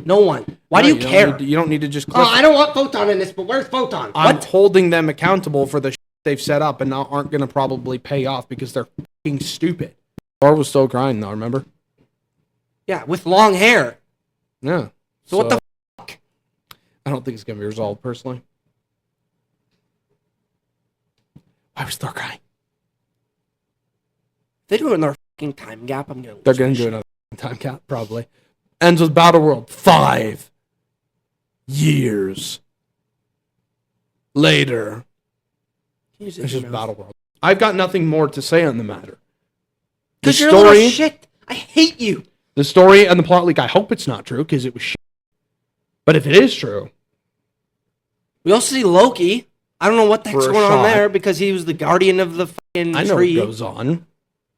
No one. Why do you care? You don't need to just Oh, click. I don't want Photon in this, but where's Photon? I'm What? holding them accountable for the they've set up and now aren't going to probably pay off because they're fucking stupid. Thor was still crying though, remember? Yeah, with long hair. Yeah. So what the fuck? I don't think it's going to be resolved personally. Why was Thor crying? They do it in their fucking time gap. I'm gonna. They're going to do another time cap probably. Ends with Battle World 5 years later. It's just Battle World. I've got nothing more to say on the matter. The Because you're a little shit. I hate you. The story and the plot leak, I hope it's not true because it was shit. But if it is true, We also see Loki. I don't know what the heck's For a going on shot. there because he was the guardian of the fucking I know tree. what goes on.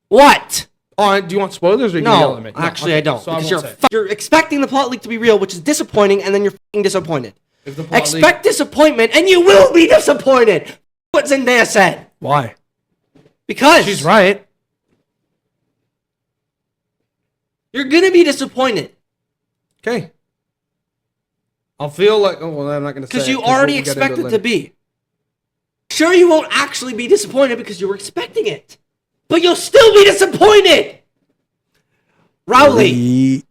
What? Oh, do you want spoilers or you can yell No, at me? actually, okay, I don't. So I Because won't you're, say. you're expecting the plot leak to be real, which is disappointing, and then you're fucking disappointed. If the plot Expect disappointment, and you will be disappointed. What Zendaya said. Why? Because She's right. you're gonna be disappointed Okay. I'll feel like, oh, well, I'm not going to say because it, you 'cause already we'll get into expect it to later. be. Sure, you won't actually be disappointed because you were expecting it, but you'll still be disappointed. Rowley.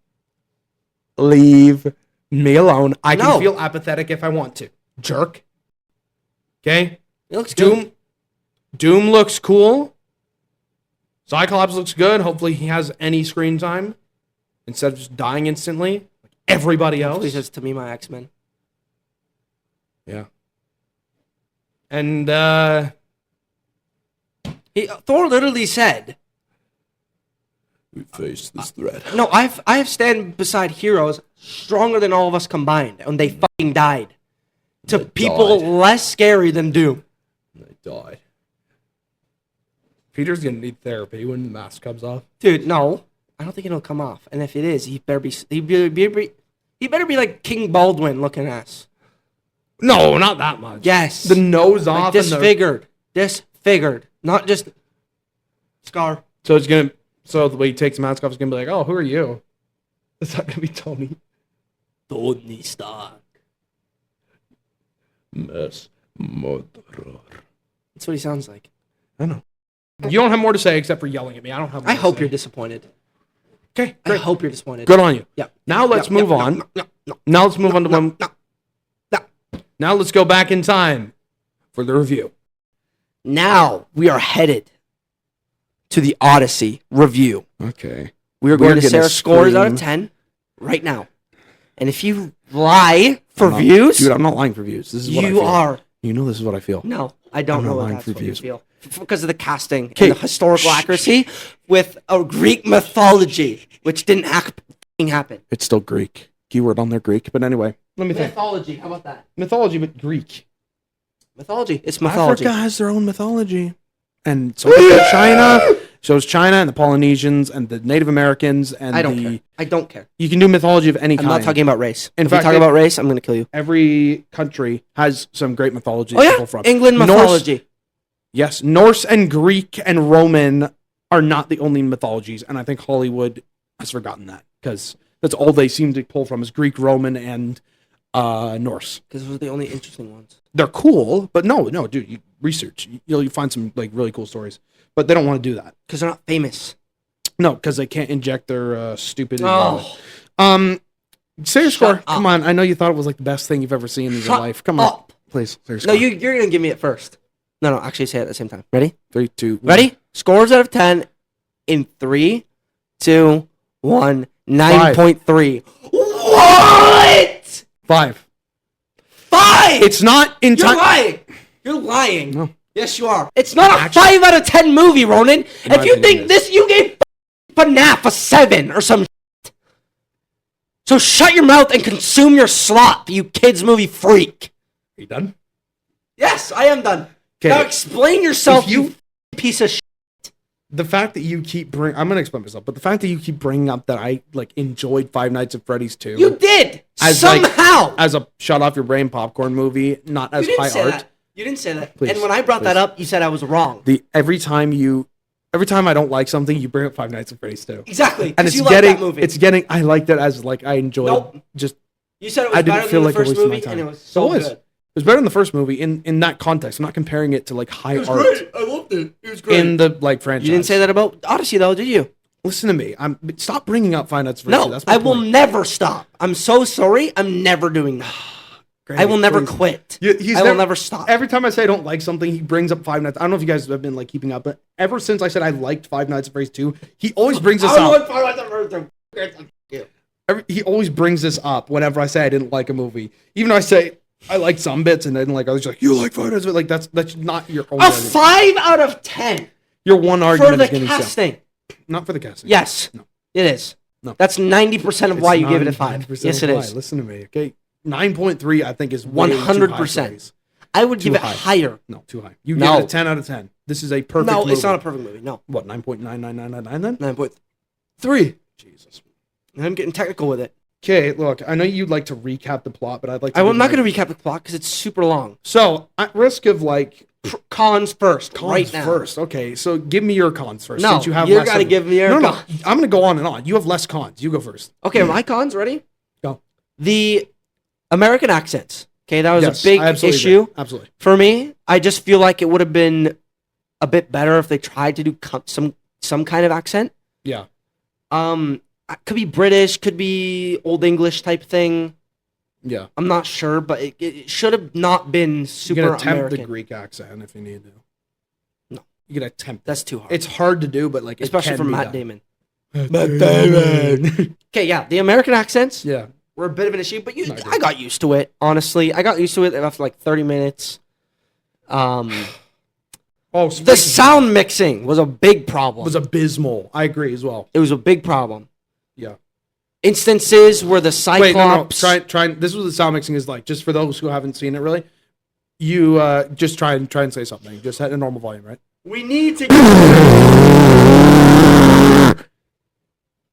Leave me alone. I No. can feel apathetic if I want to. Jerk. Okay? It looks good. Doom looks cool. Cyclops looks good. Hopefully he has any screen time instead of just dying instantly like everybody else. Please, it's to me, my X-Men. Yeah. And Thor literally said, we face this threat. "No, I have stand beside heroes stronger than all of us combined, and they fucking died to They people died. less scary than Doom." They died. Peter's gonna need therapy when the mask comes off. Dude, no, I don't think it'll come off. And if it is, he better be like King Baldwin looking ass. No, not that much. Yes, The nose like off. And disfigured, not just scar. so it's gonna. So the way he takes the mask off is gonna be like, oh, who are you? Is that gonna be Tony? Tony Stark. Miss Mother. That's what he sounds like. I know. You don't have more to say except for yelling at me. I don't have. More I to hope say. you're disappointed. Okay. I Great. hope you're disappointed. Good on you. Yeah. Now let's move on. Now let's move on to one. Now let's go back in time for the review. Now we are headed to the Odyssey review. Okay. We are going to say our scores out of 10 right now. And if you lie for views, Dude, I'm not lying for views. This is what I you feel. are. You know this is what I feel. No, I don't I'm know not what lying that's for what you views. feel. Because of the casting Okay. and the historical accuracy with a Greek mythology, which didn't happen. It's still Greek. Keyword on there, Greek. But anyway. Let me think. Mythology. How about that? Mythology, but Greek. Mythology. It's mythology. Africa has their own mythology. And so does China. So is China and the Polynesians and the Native Americans and I don't care. I don't care. You can do mythology of any I'm kind. not talking about race. In If fact, we talk about race, I'm going to kill you. Every country has some great mythology Oh, to yeah. pull from. England mythology. Yes. Norse and Greek and Roman are not the only mythologies. And I think Hollywood has forgotten that because that's all they seem to pull from is Greek, Roman, and Norse. Because those are the only interesting ones. They're cool, but no, dude, you research. You'll find some like really cool stories. But they don't want to do that. Because they're not famous. No, because they can't inject their stupidity. Oh. Say your score. Shut Come up. on. I know you thought it was like the best thing you've ever seen in your Shut life. Come up. on. Please. Say your No, score. you're going to give me it first. No, actually say it at the same time. Ready? 3, 2, 1. Ready? Scores out of 10 in 3, 2, 1, 9.3. What? 5. 5! It's not in You're time. lying. You're lying. No. Yes, you are. It's not a Actually- 5 out of 10 movie, Ronan. my If you opinion, think it this, you gave FNAF a 7 or some shit. So shut your mouth and consume your slop, you kids movie freak. Are you done? Yes, I am done. 'Kay. Now explain yourself, If you piece of shit. The fact that you keep I'm going to explain myself, but the fact that you keep bringing up that I like enjoyed Five Nights at Freddy's 2 You did. As, like, somehow. as a shut off your brain popcorn movie, not as You didn't high say art. that. You didn't say that. Please, And when I brought that please. up, you said I was wrong. Every time I don't like something, you bring up Five Nights at Freddy's 2. Exactly. And 'cause it's you like getting that movie. it's getting I liked it as like I enjoyed Nope. just You said it I was didn't better feel than like the I first wasted my movie, time. and it was so It was. good. It was better than the first movie in that context. I'm not comparing it to like high art I loved it. It was great. in the like franchise. You didn't say that about Odyssey, though, did you? Listen to me. Stop bringing up Five Nights at Freddy's 2. No, That's my I will point. never stop. I'm so sorry. I'm never doing that. Great, I will never please. quit. He's I will never stop. Every time I say I don't like something, he brings up Five Nights. I don't know if you guys have been like keeping up, but ever since I said I liked Five Nights at Freddy's 2, he always brings this up. He always brings this up whenever I say I didn't like a movie. Even though I say I liked some bits and I didn't like others, like you like Five Nights, but like that's not your own. A argument. 5 out of 10 Your one for argument the is going to be casting. not for the casting. Yes, No. it is. No. That's 90% of It's why you give it a 5. 99% Yes, it of why. is. Listen to me, okay? 9.3, I think, is way too high for 100%. these. I would Too give it high. higher. No, too high. You No. give it a 10 out of 10. This is a perfect No, movie. it's not a perfect movie. No. What, 9.99999 then? 9.3. Jesus. I'm getting technical with it. Okay, look, I know you'd like to recap the plot, but I'd like to... I'm not going to recap the plot because it's super long. So, at risk of, like... Cons first, Cons right now. first. Okay, so give me your cons first. No, since you have you less gotta of- give me your No, cons. I'm going to go on and on. You have less cons. You go first. Okay, my cons, ready? Go. The American accents. Okay, that was Yes, a big I absolutely issue agree. Absolutely. for me. I just feel like it would have been a bit better if they tried to do some kind of accent. Yeah. Could be British, could be Old English type thing. Yeah. I'm not sure, but it should have not been You super can attempt American. the Greek accent if you need to. No. You can attempt. That's too hard. It's hard to do, but like, Especially it for can be Matt done. Damon. Matt Damon. Okay, yeah, the American accents Yeah. were a bit of an issue, but No, I agree. I got used to it, honestly. I got used to it after like 30 minutes. Oh, The sound mixing was a big problem. was abysmal. I agree as well. It was a big problem. Yeah. Instances where the Cyclops... Wait, no. Try. This is what the sound mixing is like. Just for those who haven't seen it, really. You just try and say something. Just at a normal volume, right? We need to...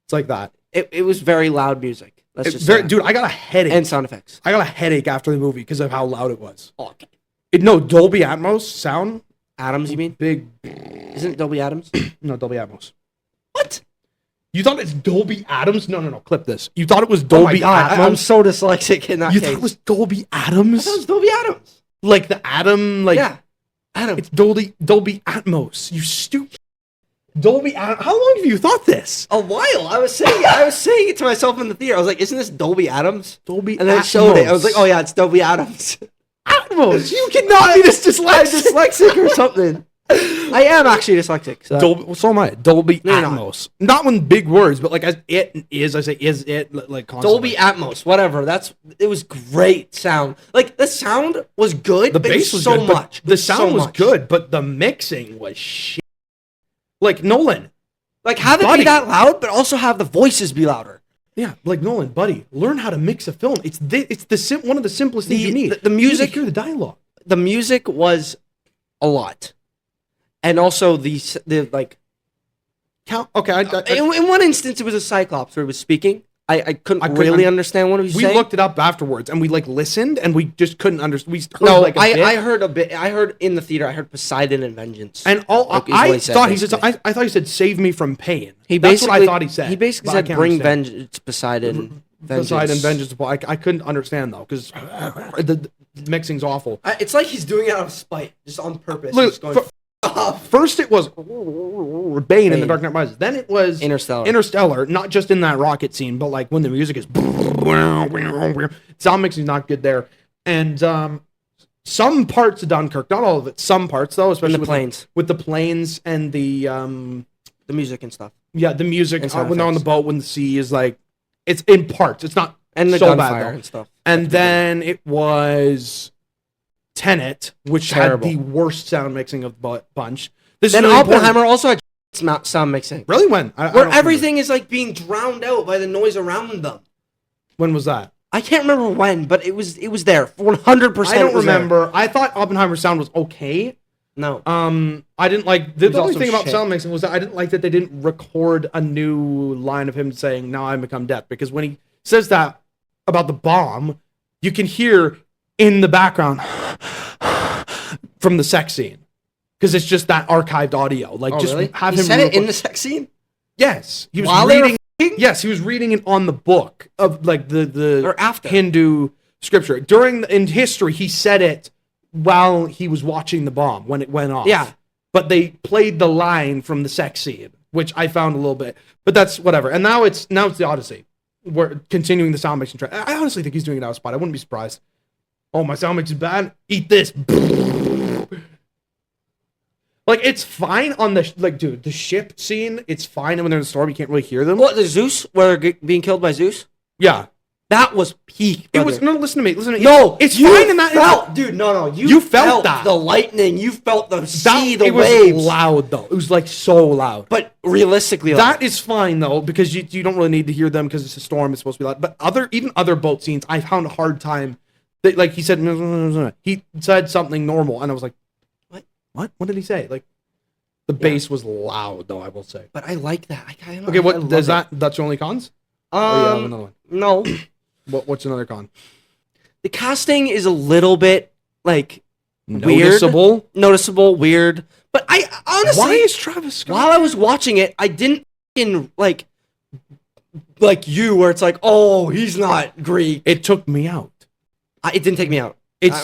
It's like that. It was very loud music. Let's It's just very, say that. dude, I got a headache. And sound effects. I got a headache after the movie because of how loud it was. Oh, okay. No, Dolby Atmos sound. Adams, you mean? Big. Isn't it Dolby Adams? No, Dolby Atmos. What? You thought it's Dolby Adams? No. Clip this. You thought it was Oh my Dolby God, Atmos? I'm so dyslexic in that You case. thought it was Dolby I Adams? thought it was Dolby Adams. Like the Atom, like Yeah. Adams. it's Dolby Atmos. You stupid. Dolby Atmos. How long have you thought this? A while. I was saying it to myself in the theater. I was like, isn't this Dolby Adams? Dolby And then it showed it. I was like, oh yeah, it's Dolby Adams. Atmos. You cannot be this I'm dyslexic. dyslexic or something. I am actually dyslexic. So. Dolby, well, so am I. Dolby No, you're not. Atmos. Not when big words, but like as it is, I say is it like constantly. Dolby Atmos, whatever. It was great sound. Like the sound was good. The but it bass was so good, but much. the It so sound was much. good, but the mixing was shit. Like Nolan. Like have it Buddy. be that loud, but also have the voices be louder. Yeah, like Nolan, buddy, learn how to mix a film. It's one of the simplest things you need. The music, you need to hear the dialogue. The music was a lot, and also the like. Okay, in one instance, it was a Cyclops where he was speaking. I couldn't really understand what he was saying. We looked it up afterwards, and we like listened, and we just couldn't understand. We heard no, like a bit. I heard a bit. I heard in the theater. I heard Poseidon and Vengeance. And I thought he said, "Save me from pain." That's what I thought he said. He basically said, "Bring vengeance, Poseidon." Poseidon, vengeance. I couldn't understand though because the mixing's awful. It's like he's doing it out of spite, just on purpose. Look, just going, first it was Bane in The Dark Knight Rises. Then it was Interstellar, not just in that rocket scene, but like when the music is sound mixing's not good there. And some parts of Dunkirk, not all of it, some parts though, especially with the planes and the music and stuff. Yeah, the music when they're on the boat, when the sea is like, it's in parts. It's not and the so gunfire bad, and stuff. And then it was Tenet, which had the worst sound mixing of the bunch. Then really Oppenheimer also had sound mixing. Really? When? Where everything is like being drowned out by the noise around them. When was that? I can't remember when, but it was there 100%. I don't remember. There. I thought Oppenheimer's sound was okay. No. I didn't like the only thing about sound mixing was that I didn't like that they didn't record a new line of him saying "Now I become death," because when he says that about the bomb, you can hear in the background from the sex scene because it's just that archived audio. Like have him said it in the sex scene. Yes, he was reading. Yes, he was reading it on the book of like the or after Hindu scripture in history. He said it while he was watching the bomb when it went off. Yeah, but they played the line from the sex scene, which I found a little bit. But that's whatever. And now it's the Odyssey. We're continuing the sound mixing track. I honestly think he's doing it out of spot. I wouldn't be surprised. Oh, my sound mix is bad. Eat this. Like, it's fine on the the ship scene. It's fine when they're in the storm. You can't really hear them. What, the Zeus? Where they're being killed by Zeus? Yeah. That was peak. Brother. It was, no, listen to me. No, it's fine in that. You felt that. The lightning. You felt the sea, the waves. It was loud, though. It was, like, so loud. But realistically, that is fine, though, because you don't really need to hear them because it's a storm. It's supposed to be loud. But even other boat scenes, I found a hard time. Like, he said, he said something normal, and I was like, What? What did he say? Like, the bass was loud, though, I will say. But I like that. Okay, what does that? That's your only cons? Yeah, another one. No. What's another con? The casting is a little bit like noticeable, weird. But I honestly, why is Travis Scott? While I was watching it, I didn't like you, where it's like, oh, he's not Greek. It took me out. It didn't take me out. You're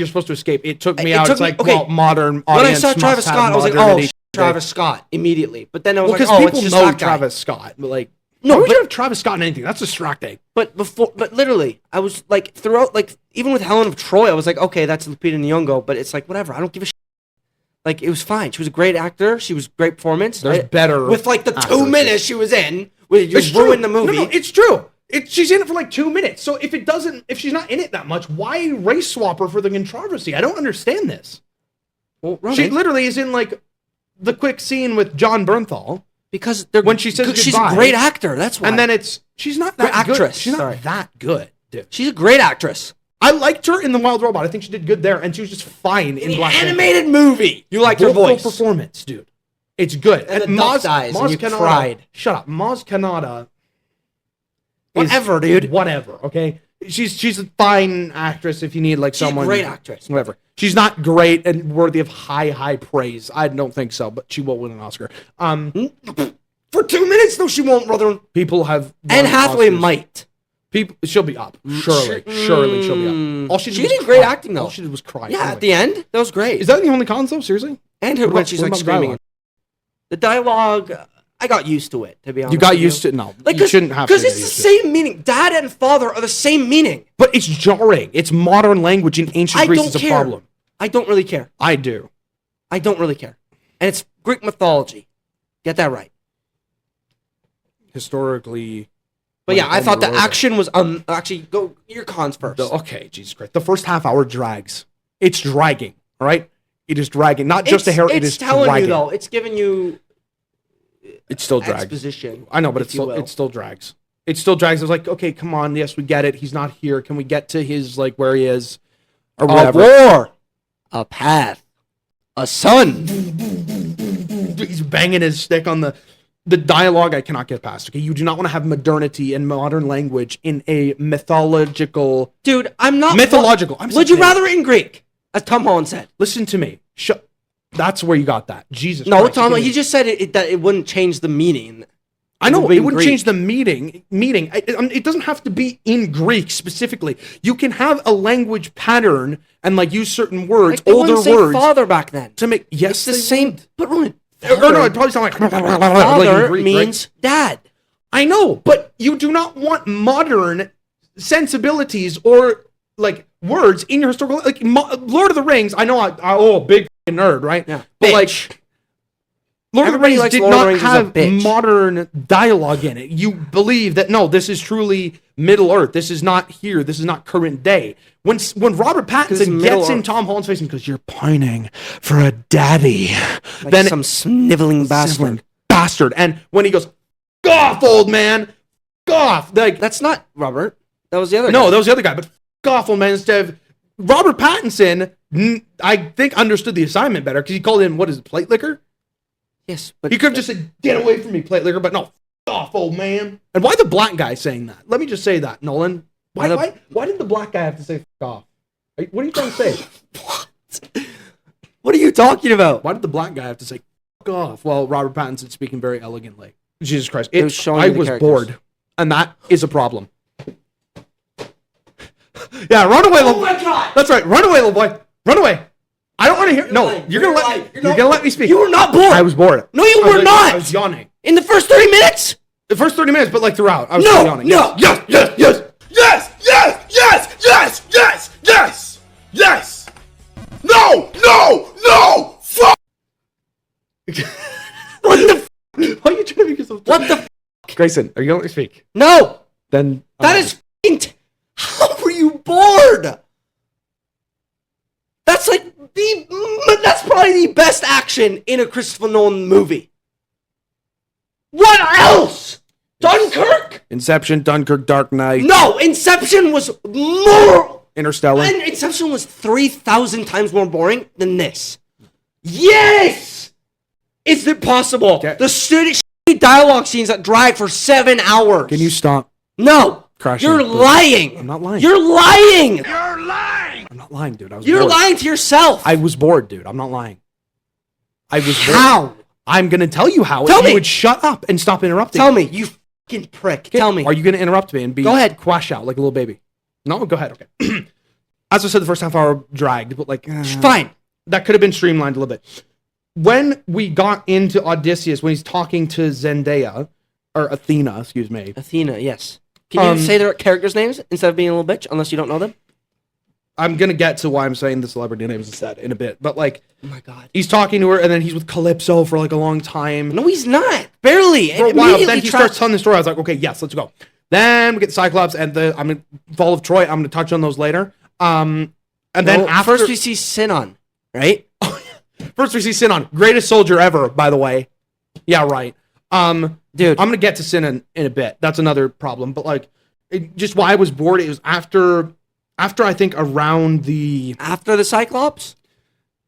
supposed to escape. It took me out. It's like, okay, well, modern audience. When I saw Travis Scott, I was like, oh, Travis Scott immediately. But then I was like, oh, it's just know that Travis Scott. But like, no, why would you have Travis Scott in anything? That's distracting. But literally, I was like, throughout, like, even with Helen of Troy, I was like, okay, that's Lupita Nyong'o, but it's like, whatever. I don't give a shit. Like, it was fine. She was a great actor. She was great performance. There's better with like the 2 minutes she was in, where you ruined the movie. No, it's true. She's in it for like 2 minutes. So if she's not in it that much, why race swap her for the controversy? I don't understand this. Well, she literally is in like the quick scene with John Bernthal. Because when she says goodbye, she's a great actor. That's why. And then she's not that actress. Good. She's not that good, dude. She's a great actress. I liked her in The Wild Robot. I think she did good there, and she was just fine in Black animated movie. You liked her voice, performance, dude. It's good. And Maz dies, and you cried. Shut up, Maz Kanata. Whatever, dude. Whatever. Okay, she's a fine actress if you need like someone. She's a great actress. Whatever. She's not great and worthy of high praise. I don't think so, but she will win an Oscar. For 2 minutes, no, she won't, brother. People have Anne Hathaway might. She'll be up. Surely she'll be up. All she did great acting though. All she did was cry. Yeah, at the end, that was great. Is that the only cons though? Seriously? And her when she's like screaming. The dialogue, I got used to it. To be honest, you got used to it. No, like, you shouldn't have. Because it's the same meaning. Dad and father are the same meaning. But it's jarring. It's modern language in ancient Greece. It's a problem. I don't really care. I do. I don't really care. And it's Greek mythology. Get that right. Historically. But yeah, I thought the action was actually go your cons first. Okay, Jesus Christ. The first half hour drags. It's dragging, all right? It is dragging. Not just a hair, it is dragging. It's telling you though. It's giving you it still drags. Exposition. I know, but it still drags. it still drags. It's like, okay, come on, yes, we get it. He's not here. Can we get to his like where he is, or whatever? A war, a path, a sun. He's banging his stick on the dialogue. I cannot get past. Okay, you do not want to have modernity and modern language in a mythological. Dude, I'm not mythological. Would you rather it in Greek, as Tom Holland said? Listen to me. That's where you got that. Jesus. No, Christ, Tom. He just said that it wouldn't change the meaning. I know it wouldn't change the meaning. It doesn't have to be in Greek specifically. You can have a language pattern and like use certain words, Like older words. Father back then To make it's the same. But Roman, or no, it probably sound like father Greek, means right? dad. I know, but you do not want modern sensibilities or like words in your historical, like Lord of the Rings. I know, big nerd, right? Yeah, but bitch. like Lord Everybody of the likes Rings did Lord of the not Rings as a have bitch. modern dialogue in it. You believe that no, this is truly Middle Earth. This is not here. This is not current day. When Robert Pattinson gets in Tom Holland's face and goes, "You're pining for a daddy," Like then some sniveling bastard. And when he goes, "F off, old man, F off," like That's not Robert. That was the other. no, guy. that was the other guy. But F off, old man. Instead of Robert Pattinson, I think understood the assignment better because he called him what is it, plate liquor? Yes, but He could have just said, "Get away from me, plate liquor," but no, F off, old man. And why the black guy saying that? Let me just say that, Nolan. Why did the black guy have to say "F off"? What are you trying to say? What are you talking about? Why did the black guy have to say "F off"? Well, Robert Pattinson speaking very elegantly. Jesus Christ. It was showing I you the was characters. bored. And that is a problem. Yeah, run away, little boy. my God! That's right. Run away, little boy. Run away. I don't want to hear. You're No, lying. you're gonna You're let lying. me. You're You're not- gonna let me speak. You were not bored. I was bored. No, you I was were like- not. I was yawning. In the first 30 minutes? The first 30 minutes, but like throughout, I was No, still yawning. no. Yes, yes, yes. Yes! Yes! Yes! Yes! Yes! Yes! Yes! No! No! No! Fuck! What the? Why are you trying to make yourself? What the? Grayson, are you gonna let me speak? No, Then that is. How were you bored? That's like that's probably the best action in a Christopher Nolan movie. What else? Dunkirk? Inception, Dunkirk, Dark Knight, No, Inception was more. Interstellar. And Inception was 3,000 times more boring than this. Yes! Is it possible? Okay. The shitty dialogue scenes that drag for 7 hours. Can you stop? No. Crashing, You're please? lying. I'm not lying. You're lying. I'm not lying, dude. I was You're bored. lying to yourself. I was bored, dude. I'm not lying. I was bored. How? I'm gonna tell you how. Tell if me. You would shut up and stop interrupting. Tell me, you fucking prick. Tell me. Are you gonna interrupt me and be Go ahead. quash out like a little baby? No, go ahead. Okay. As I said, the first half hour dragged, but like Fine. that could have been streamlined a little bit. When we got into Odysseus, when he's talking to Zendaya or Athena, excuse me. Athena, yes. Can you say their characters' names instead of being a little bitch, unless you don't know them? I'm gonna get to why I'm saying the celebrity names instead in a bit, but like, Oh my god. he's talking to her, and then he's with Calypso for like a long time. No, he's not. Barely. For a while, then he starts telling the story. I was like, okay, yes, let's go. Then we get Cyclops and I'm gonna Fall of Troy. I'm gonna touch on those later. And then after first we see Sinon, right? first we see Sinon, greatest soldier ever, by the way. Yeah, right. Dude. I'm gonna get to Sinon in a bit. That's another problem. But like, just why I was bored. It was after I think around the After the Cyclops?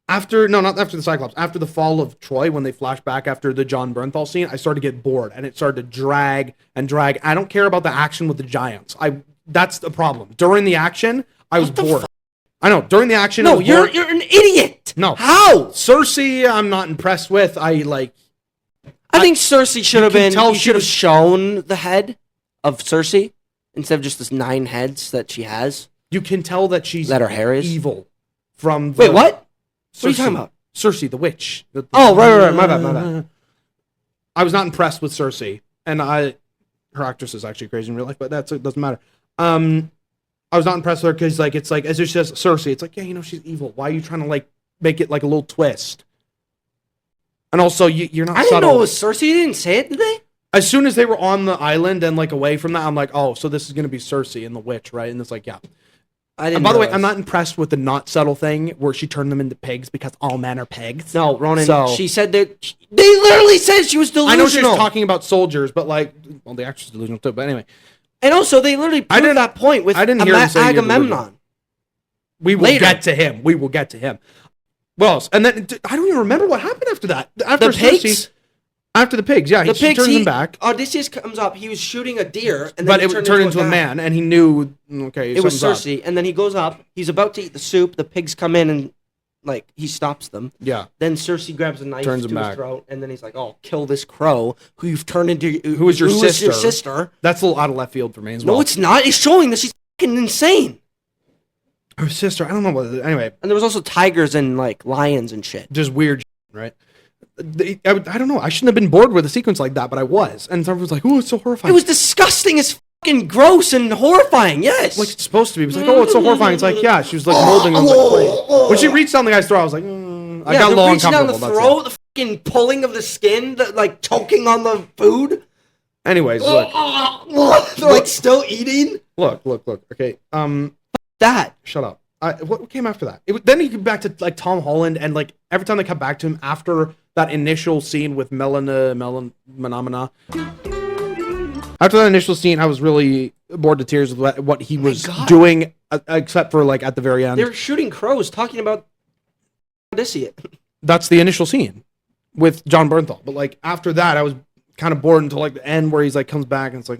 not after the Cyclops, after the fall of Troy, when they flash back after the John Bernthal scene, I started to get bored and it started to drag and drag. I don't care about the action with the giants. That's the problem. During the action, I was bored. I know. During the action, I No, was you're bored. an idiot. No. How? Cersei, I'm not impressed with. I think Cersei should have can been. tell You she should have was- shown the head of Cersei instead of just this 9 heads that she has. You can tell that she's That her hair is? evil. From the, Wait, what? Cersei, What are you talking about? Cersei, the witch. Oh, right. My bad. I was not impressed with Cersei, and her actress is actually crazy in real life, but it doesn't matter. I was not impressed with her because like it's like as it says Cersei, it's like yeah, she's evil. Why are you trying to like make it like a little twist? And also, you're not. I didn't subtle. know it was Cersei. You didn't say it, did they? As soon as they were on the island and like away from that, I'm like, oh, so this is gonna be Cersei and the witch, right? And it's like, yeah. I didn't. And by the way, realize. I'm not impressed with the not subtle thing where she turned them into pigs because all men are pigs. No, Ronan. So- She said that they literally said she was delusional. I know she was talking about soldiers, but like, well, the actress is delusional too. But anyway, and also they literally proved that point with I didn't hear him say you're Agamemnon. delusional. We will Later. get to him. We will get to him. Well, else? And then I don't even remember what happened after that. After The pigs. Cersei- after the pigs, yeah, The she pigs. turns him back. Odysseus comes up. He was shooting a deer, and then But he it turned into a guy. man, and he knew. Okay, It was something's up. Cersei, and then he goes up. He's about to eat the soup. The pigs come in, and like he stops them. Yeah, Then Cersei grabs a knife Turns to him his back. throat, and then he's like, "Oh, kill this crow who you've turned into who was your sister? Your sister." That's a little out of left field for me as well. No, it's not. It's showing that she's fucking insane. her sister. I don't know what. Anyway, And there was also tigers and like lions and shit. just weird, shit, right? I don't know. I shouldn't have been bored with a sequence like that, but I was. And someone was like, "Oh, it's so horrifying." It was disgusting as fucking gross and horrifying. Yes. like it's supposed to be. It was like, "Oh, it's so horrifying." It's like, yeah, she was like molding him. Like, when she reached down the guy's throat, I was like, I got a the little reaching down the uncomfortable. throat, the fucking pulling of the skin, the, like choking on the food. Anyways, look, They're like still eating. look. Okay, That. shut up. What came after that? Then he came back to like Tom Holland, and like every time they come back to him after that initial scene with Melamina. After that initial scene, I was really bored to tears with what he was doing, except for like at the very end. They were shooting crows, talking about Odyssey. That's the initial scene with John Bernthal. But like after that, I was kind of bored until like the end where he's like comes back and it's like,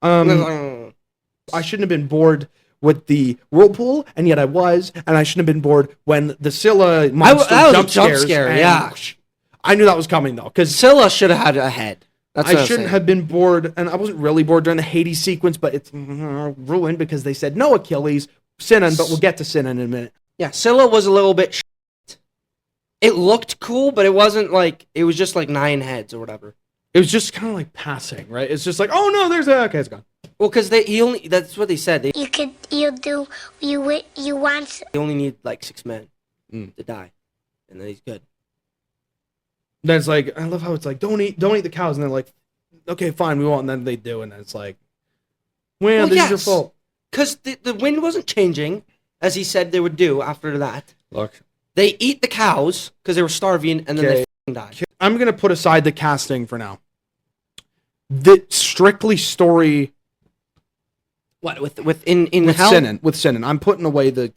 I shouldn't have been bored with the whirlpool, and yet I was, and I shouldn't have been bored when the Scylla monster that was a jump jump scares, scare, and yeah. I knew that was coming though, because Scylla should have had a head. That's what I I'm shouldn't saying. have been bored, and I wasn't really bored during the Hades sequence, but it's ruined because they said no Achilles, Sinan, but we'll get to Sinan in a minute. Yeah, Scylla was a little bit. It looked cool, but it wasn't like it was just like 9 heads or whatever. It was just kind of like passing, right? It's just like, oh no, there's a okay, it's gone. Well, because he only that's what they said. They You want only need like 6 men to die, and then he's good. Then it's like, I love how it's like, don't eat the cows, and they're like, okay, fine, we won't, and then they do, and then it's like, well, this is your fault. Because the wind wasn't changing as he said they would do after that. Look, They eat the cows because they were starving, and then Okay. they die. I'm gonna put aside the casting for now. The strictly story What in with hell? Sinan. I'm putting away the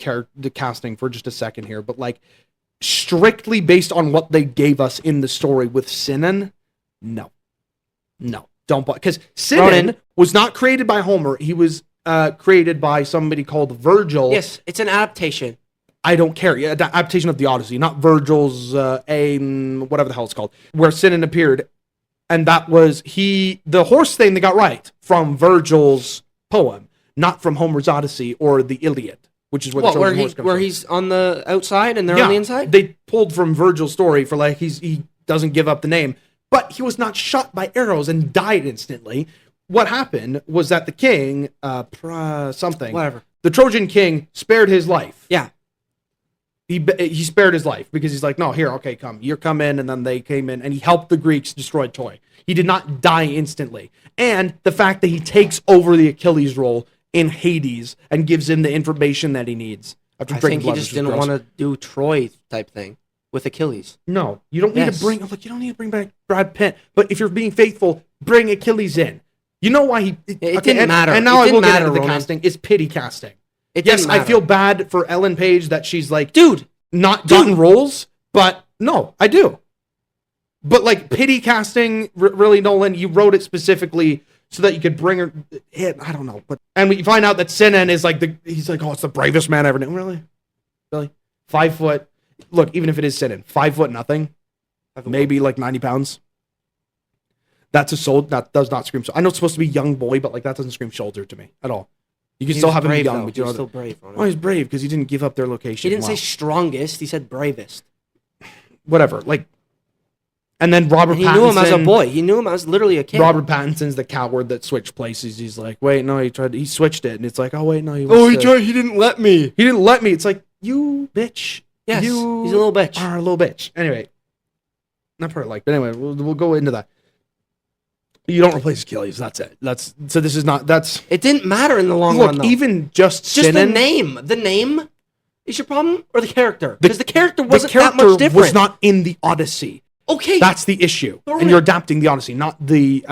casting for just a second here, but like strictly based on what they gave us in the story with Sinan, no, don't buy, because Sinan Ronan. was not created by Homer. He was created by somebody called Virgil. Yes, it's an adaptation. I don't care. Yeah, adaptation of the Odyssey, not Virgil's whatever the hell it's called, where Sinan appeared, and that was the horse thing they got right from Virgil's poem, not from Homer's Odyssey or the Iliad, which is where the Trojan horse comes from. He's on the outside and they're on the inside? They pulled from Virgil's story for like he doesn't give up the name, but he was not shot by arrows and died instantly. What happened was that the king, Whatever. the Trojan king, spared his life. Yeah. He spared his life because he's like, no, here, okay, come. You're come in, and then they came in, and he helped the Greeks destroy Troy. He did not die instantly. And the fact that he takes over the Achilles role in Hades and gives him the information that he needs. After I drinking think he blood, just which is didn't gross. want to do Troy type thing with Achilles. No, you don't need Yes. to bring. Look, you don't need to bring back Brad Pitt. But if you're being faithful, bring Achilles in. You know why he? It didn't matter. And now It I will didn't get matter, into the Ronan. casting. It's pity casting. It Yes, didn't I matter. feel bad for Ellen Page that she's like, Dude, not gotten roles, but no, I do. But like pity casting, really, Nolan, you wrote it specifically so that you could bring her in. I don't know, but and we find out that Sinan is like he's like, oh, it's the bravest man I ever knew. Really, 5 foot. Look, even if it is Sinan, 5 foot nothing, maybe like 90 pounds. That's a soul that does not scream. So I know it's supposed to be young boy, but like that doesn't scream shoulder to me at all. You can he still was have him be brave, young, though. but He you was know. still brave. Ronan. Oh, he's brave because he didn't give up their location. He didn't Wow. say strongest. He said bravest. Whatever. Like, and then Robert And he Pattinson. knew him as a boy. He knew him as literally a kid. Robert Pattinson's the coward that switched places. He's like, wait, no, he switched it, and it's like, oh wait, no, he was. He didn't let me. He didn't let me. It's like, you bitch. Yes, you he's a little bitch. Are a little bitch. Anyway, not part like, but anyway, we'll go into that. You don't replace Achilles. That's it. So this is not. That's It didn't matter in the long look. run, though. Even just the Sinan, name. The name is your problem, or the character? Because the character the wasn't that character much different. was not in the Odyssey. Okay. That's the issue, But and you're adapting the Odyssey, not the.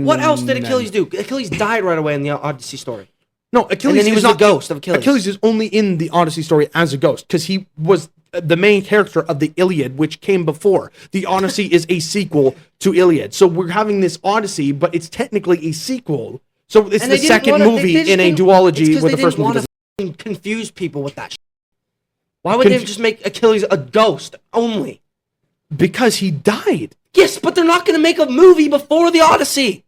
What else did Achilles do? Achilles died right away in the Odyssey story. No, Achilles. And then he is was not the ghost of Achilles. Achilles is only in the Odyssey story as a ghost because he was the main character of the Iliad, which came before. The Odyssey is a sequel to Iliad, so we're having this Odyssey, but it's technically a sequel. So it's And the they didn't second wanna- movie they just in a didn't- duology it's 'cause where they the first didn't movie wanna doesn't. confuse people with that shit. Why would they just make Achilles a ghost only? Because he died. Yes, but they're not going to make a movie before the Odyssey.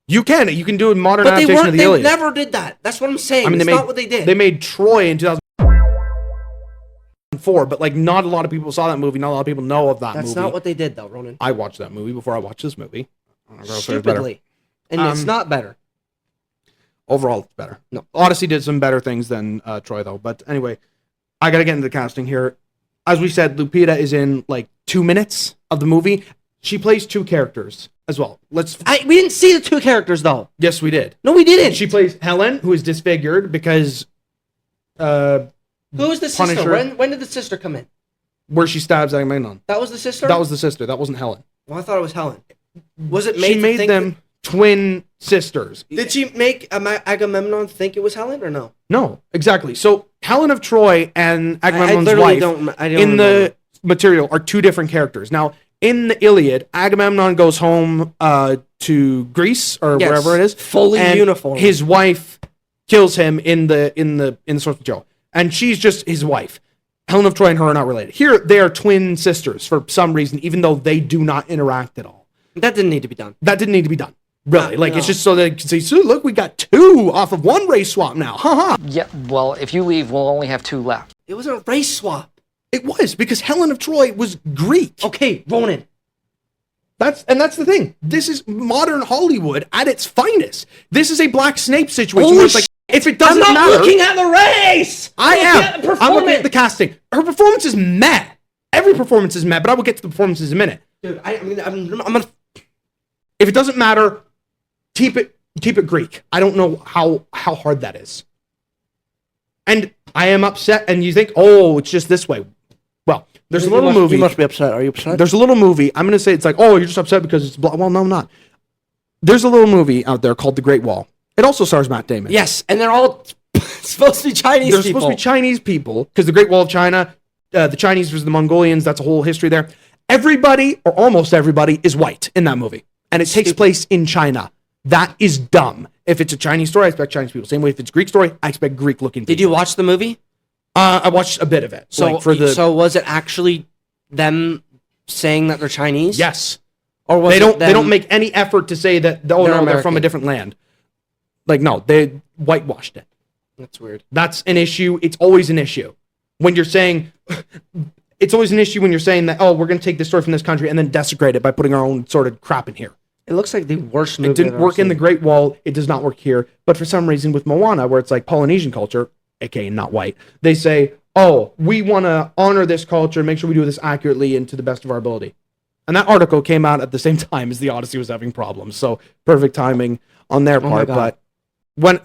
You can do a modern But they adaptation of weren't. the They Iliad. never did that. That's what I'm saying. I mean, It's they made not what they did. They made Troy in 2004, but like not a lot of people saw that movie. Not a lot of people know of that That's movie. not what they did, though, Ronan. I watched that movie before I watched this movie. I don't know if it's better. Stupidly, and it's not better. Overall, it's better. No. Odyssey did some better things than Troy, though. But anyway, I got to get into the casting here. As we said, Lupita is in like 2 minutes of the movie. She plays two characters as well. We didn't see the two characters, though. Yes, we did. No, we didn't. She plays Helen, who is disfigured because Who was the sister? Punisher. When did the sister come in? where she stabs Agamemnon. That was the sister? That was the sister. That wasn't Helen. Well, I thought it was Helen. Was it made She made them twin sisters. Did she make Agamemnon think it was Helen or no? No, exactly. So Helen of Troy and Agamemnon's literally wife I don't in remember. the material are two different characters. Now, in the Iliad, Agamemnon goes home to Greece or Yes, wherever it is, fully and uniform. His wife kills him in the source material, and she's just his wife. Helen of Troy and her are not related. Here, they are twin sisters for some reason, even though they do not interact at all. That didn't need to be done. That didn't need to be done. Really, No. it's just so they can say, "So look, we got two off of one race swap now." Haha. Yeah, well, if you leave, we'll only have two left. It was a race swap. It was because Helen of Troy was Greek. Okay, Ronan. That's the thing. This is modern Hollywood at its finest. This is a Black Snape situation Holy where it's like, if it doesn't I'm not matter, looking at the race. I I'm am. looking at the I'm looking at the performance. casting. Her performance is meh. Every performance is meh, but I will get to the performances in a minute. Dude, I'm gonna. If it doesn't matter, keep it Greek. I don't know how hard that is. And I am upset, and you think, oh, it's just this way. Well, there's a little movie. You must be upset. Are you upset? There's a little movie. I'm going to say it's like, oh, you're just upset because it's well, no, I'm not. There's a little movie out there called The Great Wall. It also stars Matt Damon. Yes, and they're all supposed to be Chinese They're people. supposed to be Chinese people because the Great Wall of China, the Chinese versus the Mongolians, that's a whole history there. Everybody, or almost everybody, is white in that movie. And it takes place in China. That is dumb. If it's a Chinese story, I expect Chinese people. Same way if it's a Greek story, I expect Greek-looking people. Did you watch the movie? I watched a bit of it. So, like so was it actually them saying that they're Chinese? yes. Or was They it don't them- make any effort to say that, oh, They're no, they're from American. a different land. Like, no, they whitewashed it. That's weird. That's an issue. It's always an issue. When you're saying, it's always an issue when you're saying that, oh, we're going to take this story from this country and then desecrate it by putting our own sort of crap in here. It looks like the worst movie. It didn't work in the Great Wall. It does not work here. But for some reason with Moana, where it's like Polynesian culture, aka not white, they say, oh, we want to honor this culture, make sure we do this accurately and to the best of our ability. And that article came out at the same time as the Odyssey was having problems. So perfect timing on their part. God. But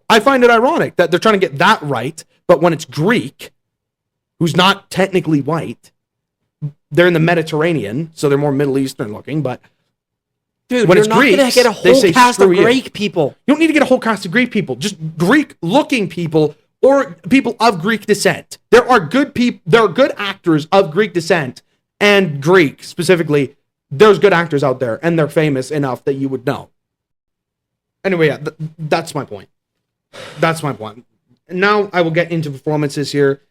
I find it ironic that they're trying to get that right. But when it's Greek, who's not technically white, they're in the Mediterranean, so they're more Middle Eastern looking. But Dude, when you're it's not going to Greeks, get a they whole say, cast of "Screw you." Greek people. you don't need to get a whole cast of Greek people, just Greek-looking people or people of Greek descent. There are good people. There are good actors of Greek descent and Greek specifically. There's good actors out there, and they're famous enough that you would know. Anyway, yeah, that's my point. That's my point. Now I will get into performances here.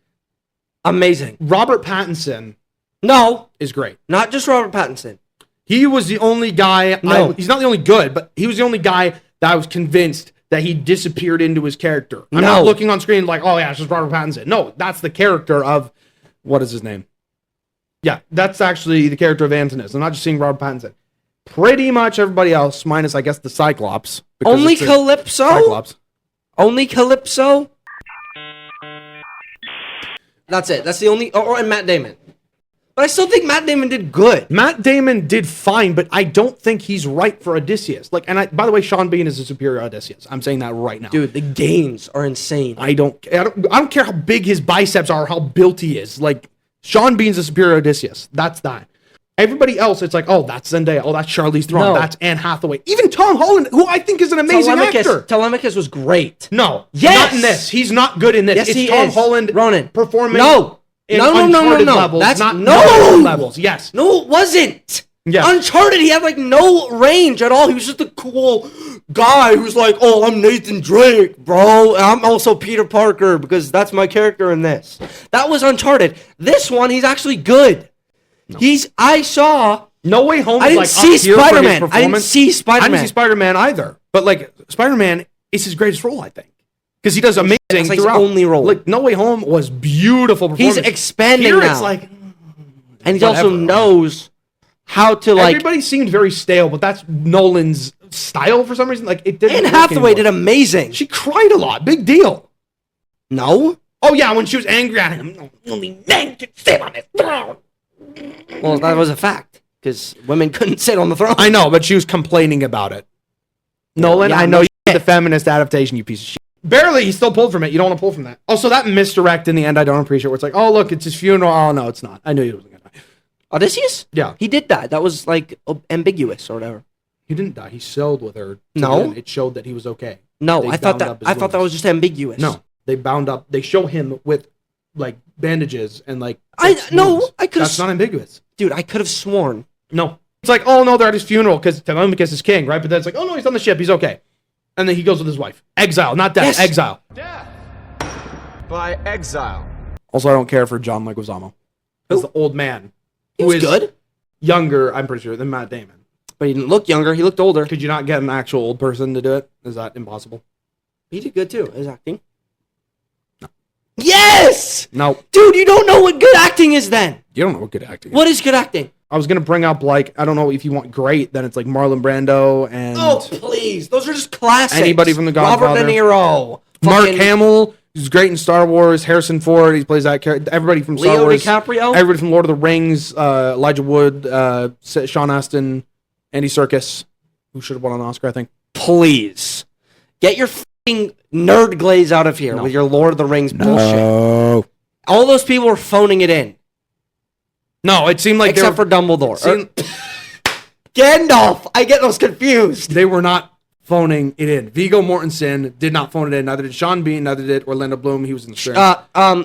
Amazing. Robert Pattinson No, is great. not just Robert Pattinson. He was the only guy. No. He's not the only good, but he was the only guy that I was convinced that he disappeared into his character. I'm not looking on screen like, oh yeah, it's just Robert Pattinson. No, that's the character of, what is his name? Yeah, that's actually the character of Antinous. I'm not just seeing Robert Pattinson. Pretty much everybody else, minus I guess the Cyclops. because Only it's a Calypso? Cyclops. Only Calypso? That's it. That's the only... and Matt Damon. But I still think Matt Damon did good. Matt Damon did fine, but I don't think he's right for Odysseus. Like, by the way, Sean Bean is a superior Odysseus. I'm saying that right now. Dude, the gains are insane. I don't care how big his biceps are, how built he is. Like, Sean Bean's a superior Odysseus. That's that. Everybody else, it's like, oh, that's Zendaya. Oh, that's Charlize Theron. No. That's Anne Hathaway. Even Tom Holland, who I think is an amazing actor. Telemachus was great. No. Yes! Not in this. He's not good in this. Yes, it's he Tom is. Holland Ronan. performing No. in No. Uncharted levels. That's not no Marvel levels. Yes. No, it wasn't. Yes. Uncharted, he had like no range at all. He was just a cool guy who's like, oh, I'm Nathan Drake, bro. And I'm also Peter Parker because that's my character in this. That was Uncharted. This one, he's actually good. No. I saw. No Way Home I is didn't like see up here for his Spider-Man. I didn't performance. see I Spider-Man. didn't see Spider-Man either. But like Spider-Man is his greatest role, I think. Because he does amazing That's like his throughout. only role. Like No Way Home was beautiful He's performance. expanding Here now. it's like And he also whatever. knows how to like. Everybody seemed very stale, but that's Nolan's style for some reason. Like it didn't. Anne work Hathaway anymore. did amazing. She cried a lot. Big deal. No? Oh yeah, when she was angry at him. Only men can sit on his throne. Well, that was a fact. Because women couldn't sit on the throne. I know, but she was complaining about it. Nolan, Yeah, I know no you did the feminist adaptation, you piece of shit. Barely, he still pulled from it. You don't want to pull from that. Also, that misdirect in the end, I don't appreciate. Where it's like, oh look, it's his funeral. Oh no, it's not. I knew he wasn't gonna die. Odysseus? Yeah, He did that. That was like ambiguous or whatever. he didn't die. He sailed with her. No. It showed that he was okay. No, They I thought bound up his that wounds. was just ambiguous. No, they bound up. They show him with like bandages and like. I fixed no, wounds. I could That's not ambiguous. Dude, I could have sworn. No, it's like, oh no, they're at his funeral because Telemachus is king, right? But then it's like, oh no, he's on the ship. He's okay. And then he goes with his wife. Exile, not death. Yes. Exile. By exile. Also, I don't care for John Leguizamo as the old man. He who was is good, Younger, I'm pretty sure, than Matt Damon. but he didn't look younger. He looked older. Could you not get an actual old person to do it? Is that impossible? He did good too. His acting. No. Yes, No, dude, you don't know what good acting is. Then you don't know what good acting is. what is good acting? I was gonna bring up like, I don't know if you want great, then it's like Marlon Brando and Oh please, those are just classics. Anybody from The Robert Godfather. De Niro, Mark fucking Hamill, who's great in Star Wars. Harrison Ford, he plays that character. Everybody from Star Leo Wars. DiCaprio. Everybody from Lord of the Rings. Elijah Wood, Sean Astin, Andy Serkis, who should have won an Oscar, I think. Please get your fucking nerd glaze out of here with your Lord of the Rings bullshit. Oh. All those people were phoning it in, No, it seemed like except for Dumbledore. seemed- Gandalf. I get those confused. they were not phoning it in. Viggo Mortensen did not phone it in. Neither did Sean Bean. Neither did Orlando Bloom. He was in the strings.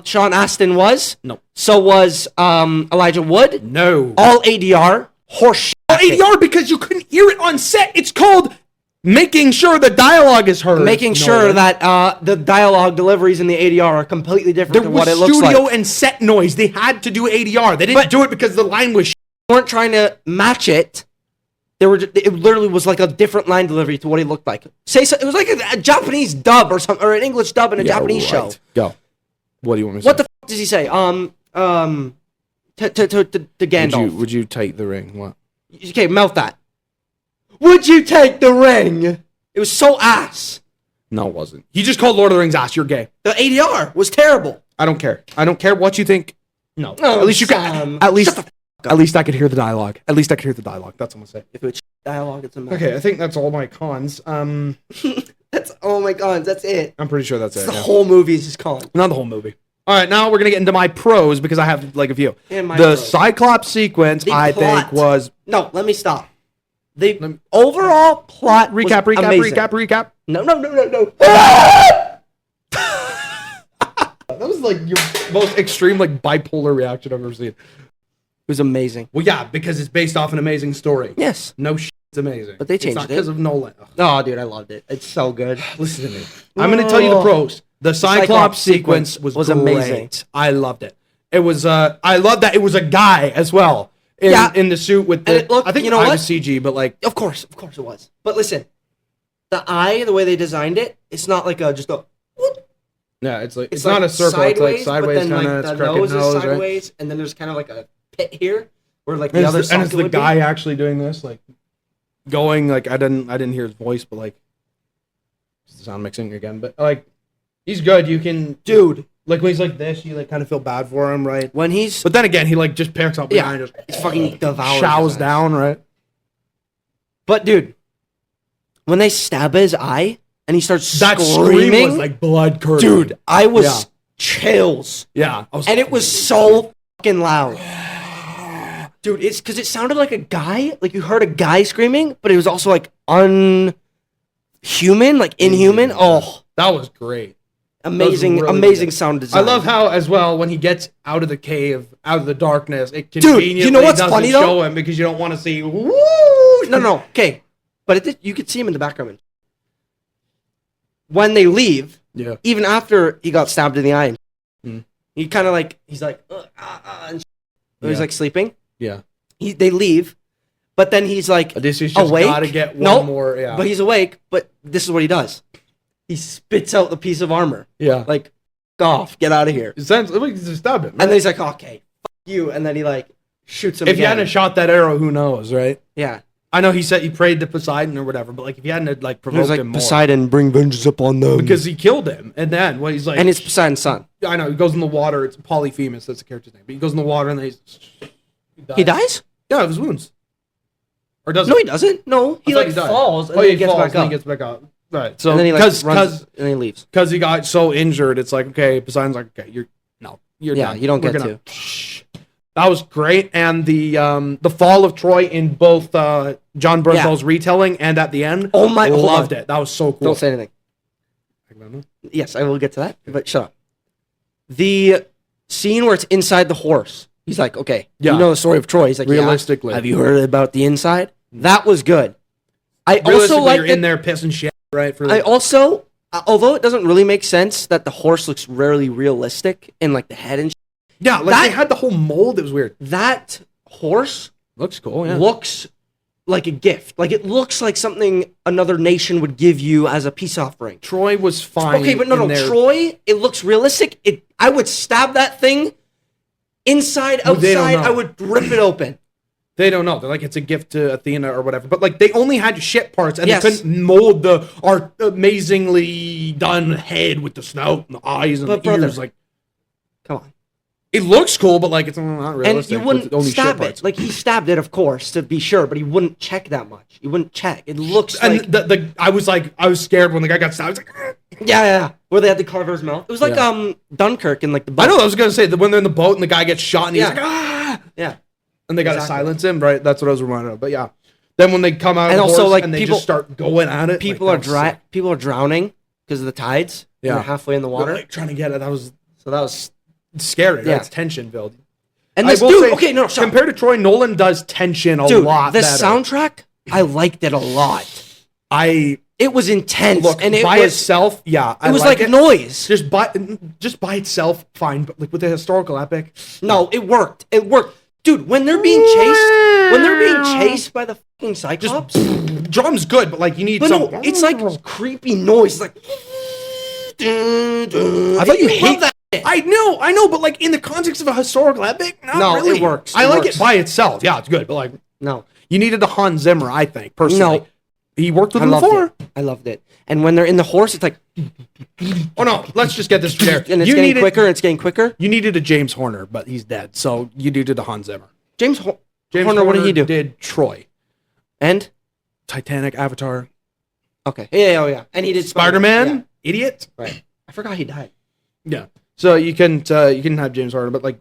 Sean Astin was. No. So was Elijah Wood. No. All ADR. Horse. ADR because you couldn't hear it on set. It's called making sure the dialogue is heard. Making sure that the dialogue deliveries in the ADR are completely different there than was what it looks studio like. and set noise. They had to do ADR. They didn't do it because the line was. They weren't trying to match it. It literally was like a different line delivery to what he looked like. It was like a Japanese dub or something, or an English dub in a Japanese show. Go. What do you want me to say? What the f does he say? To Gandalf. Would you take the ring? What? Okay, mouth that. Would you take the ring? It was so ass. No, it wasn't. He just called Lord of the Rings ass. You're gay. The ADR was terrible. I don't care. I don't care what you think. No. Oh, at least you Sam. can. At least. Shut the At least I could hear the dialogue. At least I could hear the dialogue. That's what I'm gonna say. If it's dialogue, it's a mess. Okay, I think that's all my cons. That's oh my god, that's it. I'm pretty sure that's it. The yeah. whole movie is just con. Not the whole movie. All right, now we're gonna get into my pros because I have like a few. Yeah, my the pros. Cyclops sequence, The I plot. think, was No, let me stop. The overall plot was recap. No. That was like your most extreme like bipolar reaction I've ever seen. It was amazing. Well, yeah, because it's based off an amazing story. Yes. No shit, it's amazing. But they It's changed not it. because of Nolan. Ugh. Oh, dude, I loved it. It's so good. Listen to me. I'm going to tell you the pros. The Cyclops sequence was great. amazing. I loved it. It was I love that it was a guy as well in the suit with the And look, I think you know I what? was CG, but like Of course it was. But listen, the eye, the way they designed it, it's not like just a. Whoop. yeah, it's like it's like not a circle, it's like sideways but then, kind of like, it's the crooked nose is nose, right? sideways, and then there's kind of like a pit here where like And the other it's and it's socket the would guy be. actually doing this like going like I didn't hear his voice, but like sound mixing again, but like he's good. You can Dude, Like when he's like this, you like kind of feel bad for him, right? When he's But then again, he like just picks up behind us, it's fucking devours shows his ass. down, right? But dude, when they stab his eye and he starts That screaming, scream was like blood curdling. dude, I was Yeah. chills. Yeah, And it was so fucking loud. Dude, it's because it sounded like a guy, like you heard a guy screaming, but it was also like unhuman, like inhuman. Oh, that was great. amazing, really amazing good. sound design. I love how, as well, when he gets out of the cave, out of the darkness, it you conveniently know what's doesn't funny, though? show him because you don't want to see. Woo! No, okay, but you could see him in the background. When they leave, Yeah. even after he got stabbed in the eye, Mm. he kind of like he's like, and he's Yeah. like sleeping. Yeah. They leave, but then he's like Odysseus just awake. gotta get one Nope, more. Yeah. but he's awake. But this is what he does: he spits out the piece of armor, yeah. like, "Off, get out of here." It sounds like he's just stab him. And then he's like, "Okay, fuck you," and then he like shoots him. If you again. hadn't shot that arrow, who knows, right? yeah, I know he said he prayed to Poseidon or whatever, but like if you hadn't like he provoked was like, him more, "Poseidon, bring vengeance upon them," because he killed him, and then when he's like, and it's Poseidon's son. I know he goes in the water. It's Polyphemus, that's the character's name. But he goes in the water and then He dies? Yeah, of his wounds. Or does No, he doesn't. No, he I thought like he died. falls and Oh, then yeah, he gets falls back and then up. he gets back up. Right. So And then he like runs because and then he leaves. he got so injured, it's like okay, Poseidon's like okay, you're Yeah, done. you don't We're get gonna- That was great, and the fall of Troy in both John Bernthal's retelling and at the end. Oh my- hold loved on. it. That was so cool. Don't say anything. Yes, I will get to that, but shut up. The scene where it's inside the horse. He's like, okay, Yeah. you know the story of Troy. He's like, Realistically. yeah. Have you heard about the inside? That was good. I also Realistically, like you're in there pissing shit, right? For I also, although it doesn't really make sense that the horse looks rarely realistic in like the head and yeah, like that- they had the whole mold. It was weird. that horse Looks cool. Yeah. looks like a gift. Like it looks like something another nation would give you as a peace offering. Troy was fine. Okay, but no, in there. Troy, it looks realistic. I would stab that thing inside, Well, they don't outside. know. I would rip it open. They don't know. They're like, it's a gift to Athena or whatever. But like, they only had shit parts, and Yes. they couldn't mold our amazingly done head with the snout and the eyes and But the brother, ears. Like, Come on. it looks cool, but like, it's not And realistic. you It's wouldn't only shit stab parts. it. Like he stabbed it, of course, to be sure, but he wouldn't check that much. He wouldn't check. It looks And like I was scared when the guy got stabbed. I was like, "Ah." yeah, where they had to carve his mouth. It was like Yeah. Dunkirk in like the boat. I know. I was gonna say that when they're in the boat and the guy gets shot and he's Yeah. like, ah, Yeah. and they gotta Exactly. silence him. Right. That's what I was reminded of. But yeah. Then when they come out And of the also, horse like, and they people- just start going at it, People like, are that was sick. People are drowning because of the tides. Yeah. They're halfway in the water. They're, like, trying to get it. That was So that was scary. Yeah. That's tension build. and I this will dude. say, Okay, no, shut up. compared to Troy, Nolan does tension a Dude, lot the better. soundtrack, I liked it a lot. It was intense, Look, and it by was itself, yeah, it was like noise. Just by itself, fine. But like with the historical epic, No, it worked. It worked, dude. When they're being chased by the fucking Cyclops, drum's good, but like you need but some. no, it's like creepy noise. Like I thought you hate that. I know, but like in the context of a historical epic, not No, really. it works. I It like works. it by itself. Yeah, it's good, but like No, you needed a Hans Zimmer, I think personally. No. He worked with I him loved before. it. I loved it. And when they're in the horse, it's like, Oh no, let's just get this there. and it's You getting needed- quicker. And it's getting quicker. You needed a James Horner, but he's dead, so you needed a Hans Zimmer. James James Horner, what did he do? Did Troy, And Titanic, Avatar, okay, yeah. And he did Spider-Man, idiot. Yeah. Right. I forgot he died. Yeah. So you can have James Horner, but like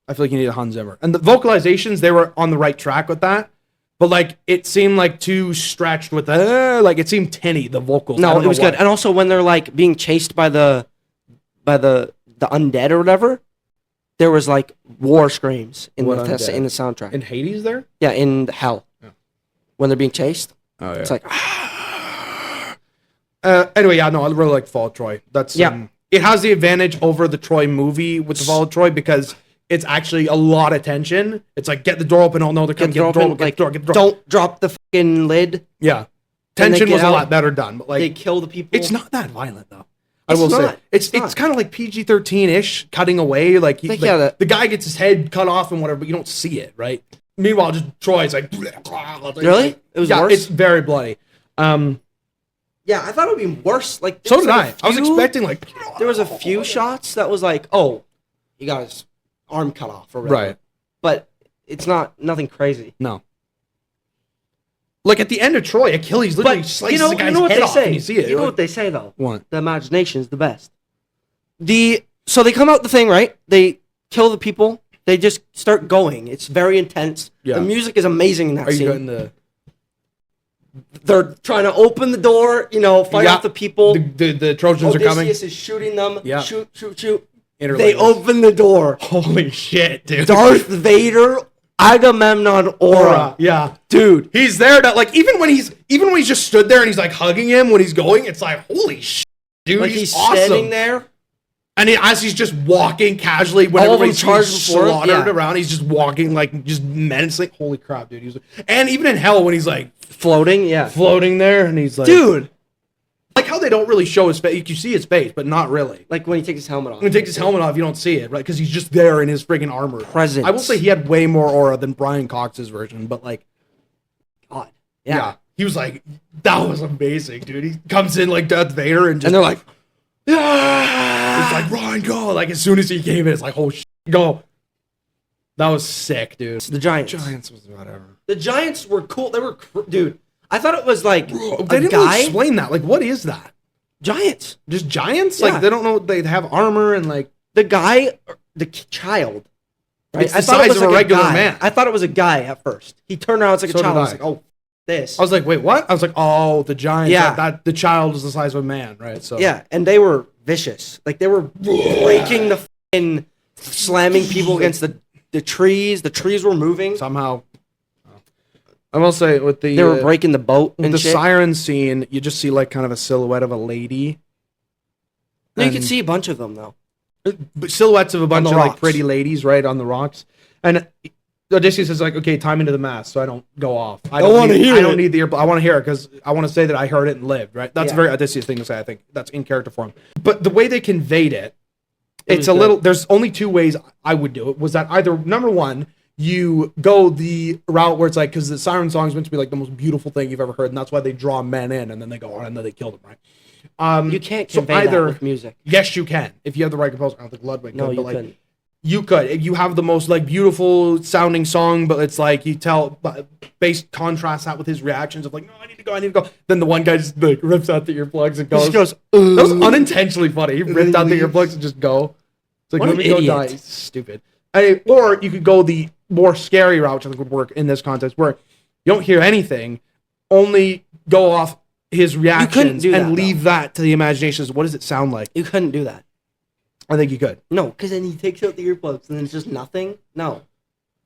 I feel like you need a Hans Zimmer. And the vocalizations, they were on the right track with that. But like it seemed like too stretched with like it seemed tinny, the vocals. I No, don't it know was why. good. And also when they're like being chased by the undead or whatever, there was like war screams in What the undead? in the soundtrack. In Hades there? Yeah, in hell. Yeah. When they're being chased, Oh yeah. it's like Anyway, yeah, no, I really like Fall of Troy. That's Yeah. it has the advantage over the Troy movie with the Fall of Troy because it's actually a lot of tension. It's like get the door open. Oh no, they're coming. Get the door open. Get the door. don't drop the fucking lid. Yeah, And they tension get was a out. lot better done. But like They kill the people. it's not that violent though. It's I will say not. it's It's not. kind of like PG-13 ish, cutting away. Like, Like, yeah, the guy gets his head cut off and whatever, but you don't see it, right? Meanwhile, just Troy's like Really? It was yeah, worse? it's very bloody. Yeah, I thought it would be worse. Like So did like I. I was expecting like there was a few shots that was like, oh, he got his arm cut off or whatever. right. But it's nothing crazy. No. Like at the end of Troy, Achilles literally slices the guy's head off, and you see it. You know what they say though? What? The imagination is the best. So they come out the thing, right? They kill the people. They just start going. It's very intense. Yeah. The music is amazing in that Are you scene. getting the They're trying to open the door, fight off the people. the Trojans are coming? Odysseus is shooting them. Yeah. Shoot. Interlagers. They open the door. Holy shit, dude. Darth Vader, Agamemnon, Aura. Yeah. Dude. He's there to like even when he's just stood there and he's like hugging him when he's going, it's like holy shit, dude. Like he's standing awesome. there. And as he's just walking casually when All of them everybody's charged before him, slaughtered yeah. around, he's just walking like just menacing. Holy crap, dude. And even in hell when he's like Floating, yeah. floating there and he's like Dude. like how they don't really show his face. You see his face, but not really. Like when he takes his helmet off. When he takes his helmet off, you don't see it, right? Because he's just there in his friggin' armor. Presence. I will say he had way more aura than Brian Cox's version, but like, God. yeah. Yeah. He was like, that was amazing, dude. He comes in like Darth Vader and just, And they're like, yeah. It's like, Ron, go. Like as soon as he came in, it's like, oh shit, go. That was sick, dude. the Giants. Giants was whatever. The Giants were cool. They were, dude. I thought it was like They a didn't guy. really explain that. Like, what is that? Giants. Just giants? Yeah. Like they don't know. They have armor and like. The guy, the child. It's the thought it size was of a like regular guy. man. I thought it was a guy at first. He turned around, it's like So a child. did I was I. like, oh, this. I was like, wait, what? I was like, oh, the giants. Yeah. That the child is the size of a man, right? So Yeah, and they were vicious. Like they were breaking the f***ing, slamming people against the trees. The trees were moving. somehow. I will say with the They were breaking the boat and the shit. siren scene, you just see like kind of a silhouette of a lady. No, you and- could see a bunch of them though. But silhouettes of a bunch the of like rocks. pretty ladies right on the rocks. And Odysseus is like, okay, time into the mass, so I don't go off. I don't wanna hear I don't it. need the ear. I want to hear it because I want to say that I heard it and lived. Right? That's a Yeah. very Odysseus thing to say. I think that's in character for him. But the way they conveyed it, It it's was a good. little. There's only two ways I would do it. Was that either number one, you go the route where it's like because the siren song is meant to be like the most beautiful thing you've ever heard, and that's why they draw men in, and then they go on and then they kill them, right? You can't so convey either- that with music. Yes, you can if you have the right composer. I don't think Ludwig No, could, you but like couldn't. you could. If you have the most like beautiful sounding song, but it's like you tell based contrast that with his reactions of like, no, I need to go. Then the one guy just like rips out the earplugs and goes. Just goes, That was unintentionally funny. He ripped out the earplugs and just go. It's like What let an me go idiot. die. Stupid. Or you could go the more scary route, which I think would work in this context, where you don't hear anything, only go off his reactions do and that, leave that to the imagination. What does it sound like? You couldn't do that. I think you could. No, because then he takes out the earplugs and then it's just nothing. No.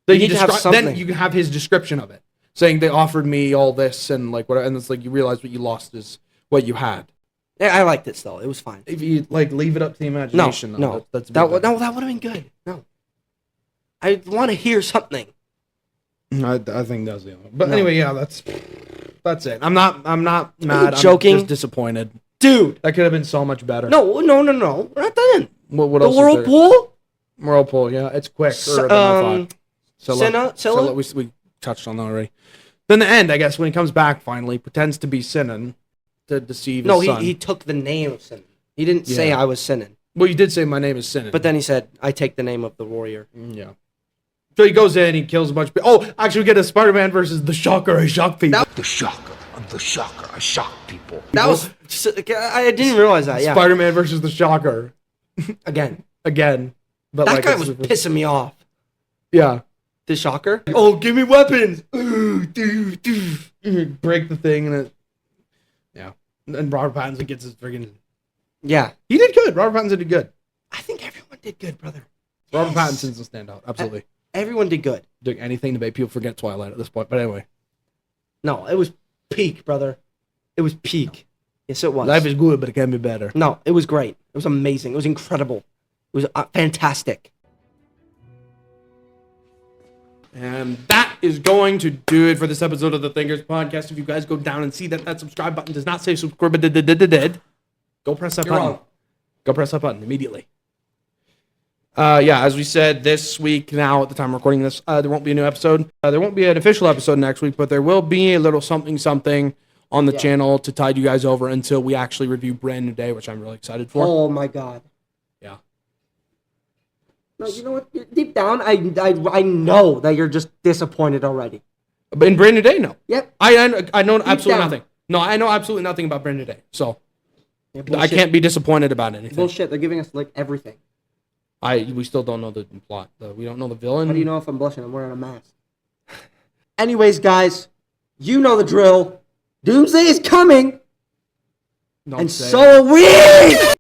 Then You need to have then something. you can have his description of it, saying they offered me all this and like whatever, and it's like you realize what you lost is what you had. Yeah, I liked it still. It was fine. If you like leave it up to the No, imagination, no, that's that would have been good. No, I want to hear something. I think that's the only. But No. anyway, yeah, that's it. I'm not mad. joking? I'm just disappointed. Dude, That could have been so much better. no. We're not done. What The else? is there? whirlpool. Whirlpool. Yeah, it's quick. Scylla? We touched on that already. Then the end, I guess, when he comes back finally, pretends to be Sinan to deceive No, his son. he took the name of Sinan. He didn't say Yeah. I was Sinan, Well, you did say my name is Sinan. but then he said I take the name of the warrior. Yeah. So he goes in, he kills a bunch of people. Oh, actually, we get a Spider-Man versus the Shocker. I shock people. The shocker. I'm the shocker. I shock people. That was I didn't realize that. Yeah, Spider-Man versus the Shocker again. again. But That like, guy it's was super- pissing me off. Yeah. The Shocker. Oh, give me weapons. Break the thing and it. Yeah. And Robert Pattinson gets his friggin'. Yeah, He did good. Robert Pattinson did good. I think everyone did good, brother. Robert Pattinson's a standout. Absolutely. Everyone did good. Doing anything to make people forget Twilight at this point. But anyway. No, it was peak, brother. It was peak. Yes, it was. Life is good, but it can be better. No, it was great. It was amazing. It was incredible. It was fantastic. And that is going to do it for this episode of the Thinkers Podcast. If you guys go down and see that subscribe button does not say subscribe, but go press that You're button. wrong. Go press that button immediately. Yeah, as we said this week now at the time of recording this, there won't be a new episode. There won't be an official episode next week, but there will be a little something on the channel to tide you guys over until we actually review Brand New Day, which I'm really excited for. Oh my god. Yeah. No, you know what? Deep down, I know that you're just disappointed already. But in Brand New Day, no. Yep. I know absolutely down. nothing. No, I know absolutely nothing about Brand New Day. So Yeah, I can't be disappointed about anything. Bullshit. They're giving us like everything. We still don't know the plot. We don't know the villain. How do you know if I'm blushing? I'm wearing a mask. Anyways, guys, you know the drill. Doomsday is coming, Don't and say so are we!